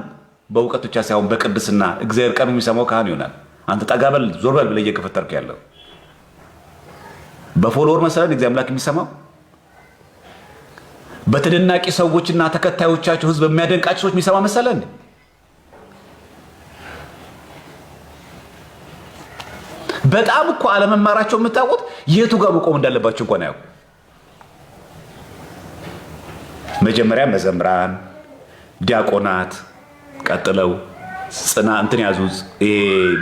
[SPEAKER 1] በእውቀት ብቻ ሳይሆን በቅድስና እግዚአብሔር ቀኑ የሚሰማው ካህን ይሆናል። አንተ ጠጋ በል ዞር በል ብለህ እየገፈተርክ ያለው በፎሎወር መሰለን እግዚአብሔር አምላክ የሚሰማው በተደናቂ ሰዎችና ተከታዮቻቸው ህዝብ የሚያደንቃቸው ሰዎች የሚሰማ መሰለን። በጣም እኮ አለመማራቸው የምታውቁት የቱ ጋር መቆም እንዳለባቸው እንኳን አያውቁ። መጀመሪያ መዘምራን፣ ዲያቆናት፣ ቀጥለው ጽና እንትን ያዙ፣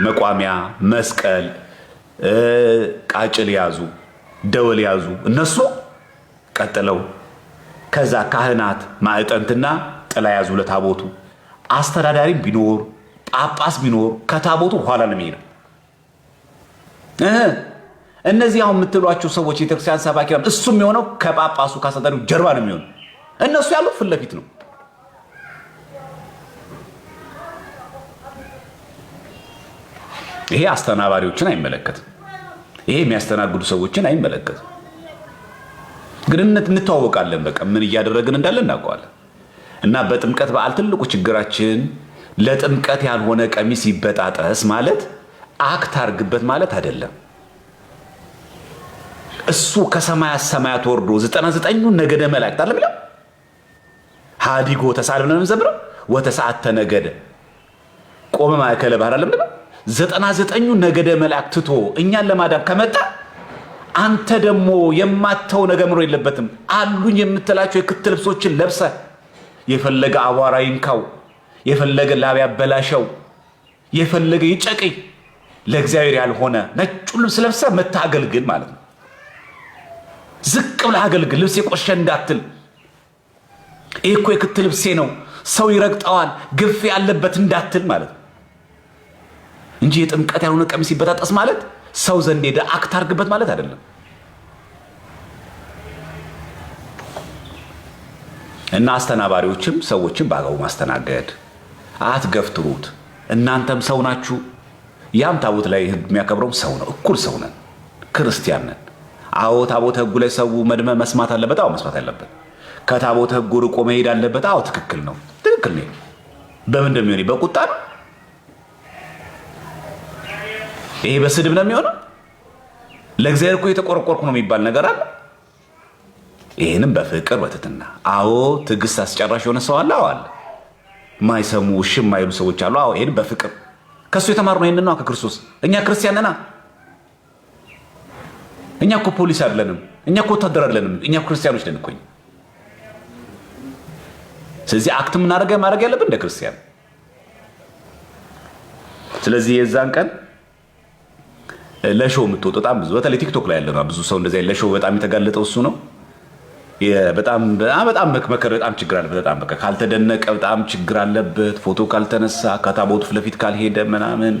[SPEAKER 1] መቋሚያ፣ መስቀል፣ ቃጭል ያዙ፣ ደወል ያዙ እነሱ ቀጥለው ከዛ ካህናት ማዕጠንትና ጥላ ያዙ ለታቦቱ። አስተዳዳሪ ቢኖር ጳጳስ ቢኖር ከታቦቱ በኋላ ነው የሚሄደው። እነዚህ አሁን የምትሏቸው ሰዎች የቤተክርስቲያን ሰባኪ እሱም የሆነው ከጳጳሱ ከአስተዳዳሪው ጀርባ ነው የሚሆነው። እነሱ ያሉት ፊት ለፊት ነው። ይሄ አስተናባሪዎችን አይመለከትም። ይሄ የሚያስተናግዱ ሰዎችን አይመለከትም። ግን እንተዋወቃለን። በቃ ምን እያደረግን እንዳለ እናውቀዋለን። እና በጥምቀት በዓል ትልቁ ችግራችን ለጥምቀት ያልሆነ ቀሚስ ይበጣጠስ ማለት አክት አርግበት ማለት አይደለም። እሱ ከሰማያት ሰማያት ወርዶ 99ኙን ነገደ መላእክት አለ ብለው ሃዲጎ ተሳልም ነው ዘብረው ወተሰዓተ ነገደ ቆመ ማእከለ ባህር አለ ብለው 99ኙን ነገደ መላእክት ትቶ እኛን ለማዳን ከመጣ አንተ ደግሞ የማተው ነገር ምሮ የለበትም። አሉኝ የምትላቸው የክት ልብሶችን ለብሰ የፈለገ አቧራ ይንካው፣ የፈለገ ላብ ያበላሸው፣ የፈለገ ይጨቅይ ለእግዚአብሔር ያልሆነ ነጩን ልብስ ለብሰ መታገልግል ማለት ነው። ዝቅ ብለህ አገልግል። ልብስ የቆሸ እንዳትል። ይሄ እኮ የክት ልብሴ ነው ሰው ይረግጠዋል ግፍ ያለበት እንዳትል ማለት ነው እንጂ የጥምቀት ያልሆነ ቀሚስ ይበጣጠስ ማለት ሰው ዘንድ ሄደ አክት አርግበት ማለት አይደለም። እና አስተናባሪዎችም ሰዎችን በአግባቡ ማስተናገድ፣ አትገፍትሩት። እናንተም ሰው ናችሁ። ያም ታቦት ላይ የሚያከብረው ሰው ነው። እኩል ሰው ነን፣ ክርስቲያን ነን። አዎ ታቦት ሕጉ ላይ ሰው መድመ መስማት አለበት። አዎ መስማት አለበት። ከታቦት ሕጉ ርቆ መሄድ አለበት። አዎ ትክክል ነው፣ ትክክል ነው። በምን እንደሚሆን በቁጣ ነው። ይሄ በስድብ ነው የሚሆነው። ለእግዚአብሔር እኮ የተቆረቆርኩ ነው የሚባል ነገር አለ። ይህንም በፍቅር በትትና አዎ፣ ትዕግስት አስጨራሽ የሆነ ሰው አለ። አዎ አለ። ማይሰሙ እሺ የማይሉ ሰዎች አሉ። አዎ፣ ይህን በፍቅር ከእሱ የተማርነው ይህን ነው ከክርስቶስ። እኛ ክርስቲያን ነና። እኛ እኮ ፖሊስ አይደለንም። እኛ እኮ ወታደር አይደለንም። እኛ ክርስቲያኖች ነን እኮ። ስለዚህ አክት ማድረግ ያለብን እንደ ክርስቲያን። ስለዚህ የዛን ቀን ለሾው የምትወጡ በጣም ብዙ በተለይ ቲክቶክ ላይ ያለ ብዙ ሰው እንደዚህ ለሾው በጣም የተጋለጠው እሱ ነው። በጣም መከረ በጣም ችግር አለበት። በጣም በቃ ካልተደነቀ በጣም ችግር አለበት። ፎቶ ካልተነሳ ከታቦቱ ፊት ለፊት ካልሄደ ምናምን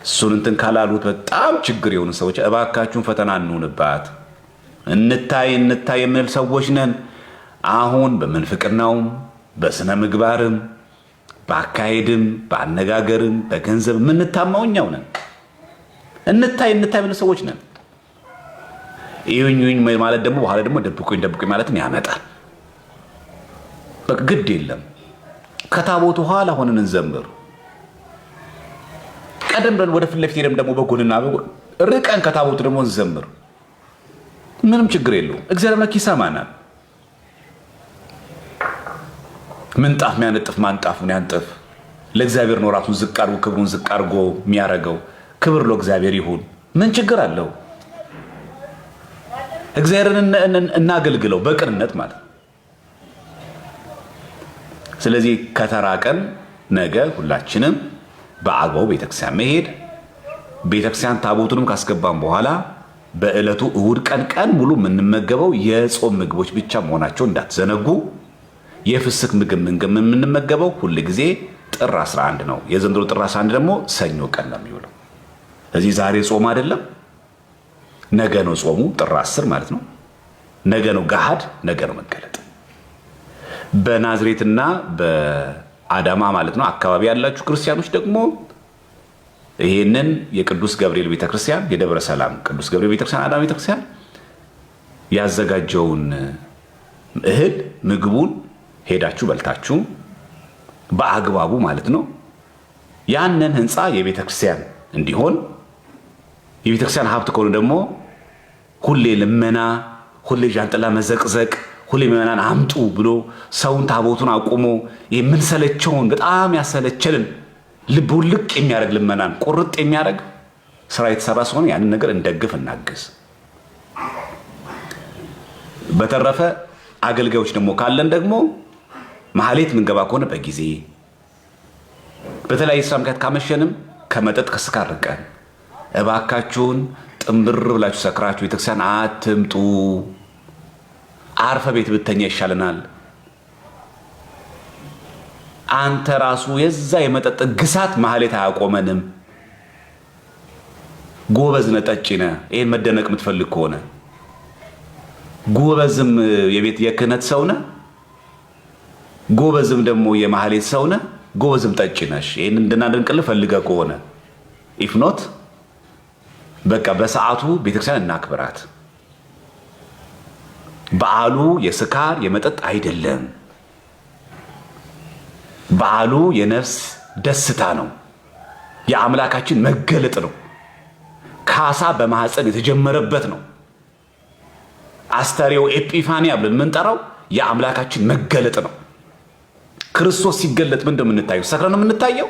[SPEAKER 1] እሱን እንትን ካላሉት በጣም ችግር የሆኑ ሰዎች እባካችሁን ፈተና እንሁንባት። እንታይ የምንል ሰዎች ነን። አሁን በምንፍቅናውም በስነ ምግባርም በአካሄድም በአነጋገርም በገንዘብ የምንታማው እኛው ነን። እንታይ የምንል ሰዎች ነን። ይሁኝ ማለት ደግሞ በኋላ ደግሞ ደብቁኝ ማለትን ያመጣል። በቃ ግድ የለም ከታቦቱ ኋላ ሆነን እንዘምር። ቀደም ብለን ወደ ፊት ለፊት ሄደን ደግሞ በጎንና ርቀን ከታቦቱ ደግሞ እንዘምር። ምንም ችግር የለውም። እግዚአብሔር አምላክ ይሰማናል። ምንጣፍ የሚያነጥፍ ማንጣፉን ያንጥፍ። ለእግዚአብሔር ነው ራሱን ዝቅ አድርጎ ክብሩን ዝቅ አድርጎ የሚያደርገው። ክብር ለእግዚአብሔር ይሁን። ምን ችግር አለው? እግዚአብሔርን እናገልግለው በቅንነት ማለት። ስለዚህ ከተራቀን ነገ ሁላችንም በአግባቡ ቤተክርስቲያን መሄድ፣ ቤተክርስቲያን ታቦቱንም ካስገባን በኋላ በዕለቱ እሁድ ቀን ሙሉ የምንመገበው የጾም ምግቦች ብቻ መሆናቸው እንዳትዘነጉ። የፍስክ ምግብ የምንመገበው ሁል ጊዜ ጥር 11 ነው። የዘንድሮ ጥር 11 ደግሞ ሰኞ ቀን ነው የሚውለው። ስለዚህ ዛሬ ጾም አይደለም፣ ነገ ነው ጾሙ። ጥር 10 ማለት ነው። ነገ ነው ገሃድ፣ ነገ ነው መገለጥ። በናዝሬትና በአዳማ ማለት ነው አካባቢ ያላችሁ ክርስቲያኖች ደግሞ ይሄንን የቅዱስ ገብርኤል ቤተክርስቲያን የደብረ ሰላም ቅዱስ ገብርኤል ቤተክርስቲያን አዳማ ቤተክርስቲያን ያዘጋጀውን እህል ምግቡን ሄዳችሁ በልታችሁ በአግባቡ ማለት ነው ያንን ህንፃ የቤተክርስቲያን እንዲሆን የቤተክርስቲያን ሀብት ከሆነ ደግሞ ሁሌ ልመና፣ ሁሌ ዣንጥላ መዘቅዘቅ፣ ሁሌ ምዕመናን አምጡ ብሎ ሰውን ታቦቱን አቁሞ የምንሰለቸውን በጣም ያሰለቸልን ልብ ውልቅ የሚያደርግ ልመናን ቁርጥ የሚያደርግ ስራ የተሰራ ስለሆነ ያንን ነገር እንደግፍ እናግዝ። በተረፈ አገልጋዮች ደግሞ ካለን ደግሞ ማህሌት ምንገባ ከሆነ በጊዜ በተለያየ ስራ ምክንያት ካመሸንም ከመጠጥ ከስካር ርቀን እባካችሁን ጥንብር ብላችሁ ሰክራችሁ ቤተክርስቲያን አትምጡ። አርፈ ቤት ብተኛ ይሻለናል። አንተ ራሱ የዛ የመጠጥ ግሳት ማህሌት አያቆመንም። ጎበዝ ነህ፣ ጠጪ ነህ። ይሄን መደነቅ የምትፈልግ ከሆነ ጎበዝም የቤት የክህነት ሰው ነህ፣ ጎበዝም ደግሞ የማህሌት ሰው ነህ፣ ጎበዝም ጠጪ ነሽ። ይሄን እንድናደንቅልህ ፈልገህ ከሆነ ኢፍኖት በቃ በሰዓቱ ቤተክርስቲያን እናክብራት። በዓሉ የስካር የመጠጥ አይደለም። በዓሉ የነፍስ ደስታ ነው። የአምላካችን መገለጥ ነው። ካሳ በማህፀን የተጀመረበት ነው። አስተሬው ኤጲፋኒያ ብለን የምንጠራው የአምላካችን መገለጥ ነው። ክርስቶስ ሲገለጥ ምን እንደምንታየው ሰክረን ነው የምንታየው?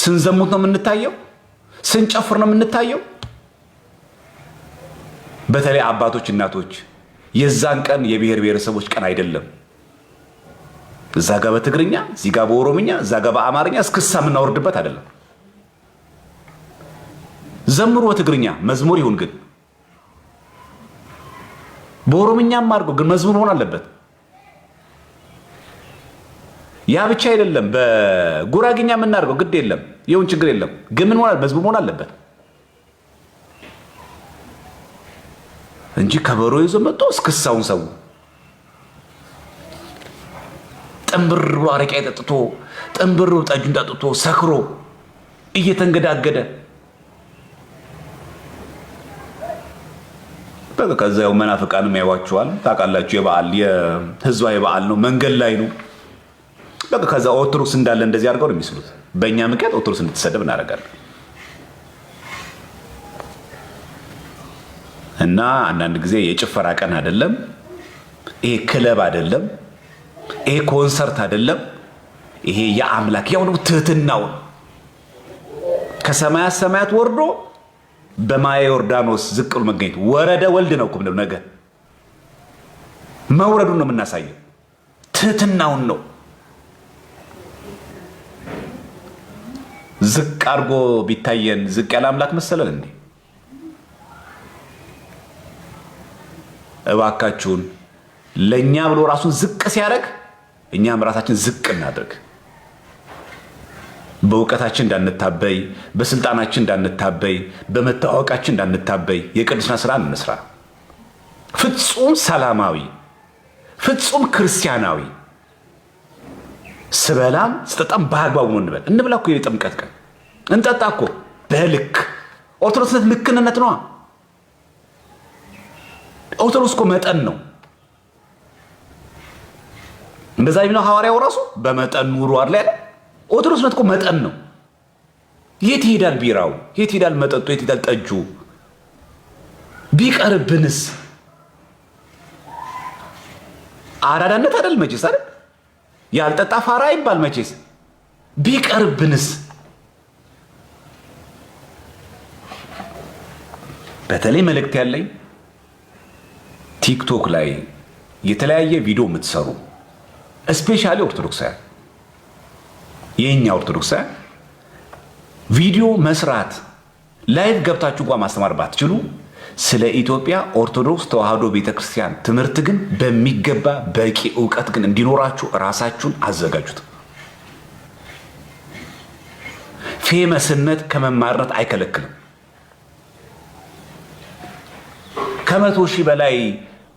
[SPEAKER 1] ስንዘሙት ነው የምንታየው? ስንጨፍር ነው የምንታየው? በተለይ አባቶች እናቶች የዛን ቀን የብሔር ብሔረሰቦች ቀን አይደለም። እዛ ጋር በትግርኛ እዚህ ጋር በኦሮምኛ እዛ ጋር በአማርኛ እስክሳ የምናወርድበት አይደለም። ዘምሩ በትግርኛ መዝሙር ይሁን፣ ግን በኦሮምኛም አድርገው ግን መዝሙር መሆን አለበት። ያ ብቻ አይደለም። በጉራግኛ የምናደርገው ግድ የለም ይሁን፣ ችግር የለም። ግን ምን ሆናል? መዝሙር መሆን አለበት እንጂ ከበሮ ይዞ መጥቶ እስክሳውን ሰው ጥንብር ብሎ አረቄ ጠጥቶ ጥንብር ብሎ ጠጁን ጠጥቶ ሰክሮ እየተንገዳገደ በቃ ከዛው መናፍቃንም ያዋቸዋል። ታውቃላችሁ፣ የህዝባዊ በዓል ነው፣ መንገድ ላይ ነው። በቃ ከዛ ኦርቶዶክስ እንዳለ እንደዚህ አድርገው ነው የሚስሉት። በእኛ ምክንያት ኦርቶዶክስ እንድትሰደብ እናደርጋለን። እና አንዳንድ ጊዜ የጭፈራ ቀን አይደለም፣ ይሄ ክለብ አይደለም፣ ይሄ ኮንሰርት አይደለም። ይሄ የአምላክ ያው ነው ትህትናው ከሰማያት ሰማያት ወርዶ በማየ ዮርዳኖስ ዝቅ ብሎ መገኘት ወረደ ወልድ ነው እኮ ነገ መውረዱን ነው የምናሳየው። ትህትናውን ነው። ዝቅ አድርጎ ቢታየን ዝቅ ያለ አምላክ መሰለን እንዴ? እባካችሁን ለእኛ ብሎ ራሱን ዝቅ ሲያደርግ እኛም ራሳችን ዝቅ እናድርግ። በእውቀታችን እንዳንታበይ፣ በስልጣናችን እንዳንታበይ፣ በመታወቃችን እንዳንታበይ የቅድስና ስራ እንስራ። ፍጹም ሰላማዊ፣ ፍጹም ክርስቲያናዊ ስበላም ስጠጣም በአግባቡ ነው እንበል። እንብላ እኮ የጥምቀት ቀን እንጠጣ እኮ በልክ። ኦርቶዶክስነት ልክንነት ነዋ። ኦርቶዶክስ እኮ መጠን ነው። እንደዛ የሚለው ሐዋርያው ራሱ በመጠን ኑሩ አይደል ያለ። ኦርቶዶክስነት እኮ መጠን ነው። የት ይሄዳል ቢራው? የት ይሄዳል መጠጡ? የት ይሄዳል ጠጁ? ቢቀርብንስ? አራዳነት አይደል መቼስ አይደል? ያልጠጣ ፋራ ይባል መቼስ። ቢቀርብንስ? በተለይ መልእክት ያለኝ ቲክቶክ ላይ የተለያየ ቪዲዮ የምትሰሩ እስፔሻሊ ኦርቶዶክሳውያን፣ የኛ ኦርቶዶክሳውያን ቪዲዮ መስራት ላይቭ ገብታችሁ እንኳን ማስተማር ባትችሉ ስለ ኢትዮጵያ ኦርቶዶክስ ተዋህዶ ቤተክርስቲያን ትምህርት ግን በሚገባ በቂ ዕውቀት ግን እንዲኖራችሁ ራሳችሁን አዘጋጁት። ፌመስነት ከመማርነት አይከለክልም። ከ100 ሺህ በላይ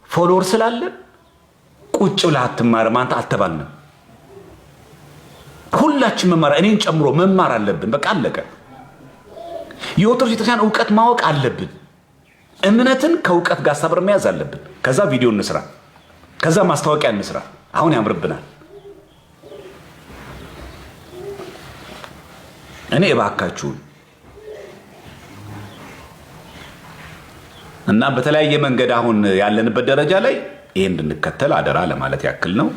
[SPEAKER 1] ፎሎወር ስላለን ቁጭ ብለህ አትማርም አንተ አልተባልንም። ሁላችን መማር እኔን ጨምሮ መማር አለብን። በቃ አለቀ። የኦርቶዶክስ ቤተክርስቲያን ዕውቀት ማወቅ አለብን። እምነትን ከዕውቀት ጋር ሳብር መያዝ አለብን። ከዛ ቪዲዮ እንስራ፣ ከዛ ማስታወቂያ እንስራ። አሁን ያምርብናል። እኔ እባካችሁን እና በተለያየ መንገድ አሁን ያለንበት ደረጃ ላይ ይሄን እንድንከተል አደራ ለማለት ያክል ነው።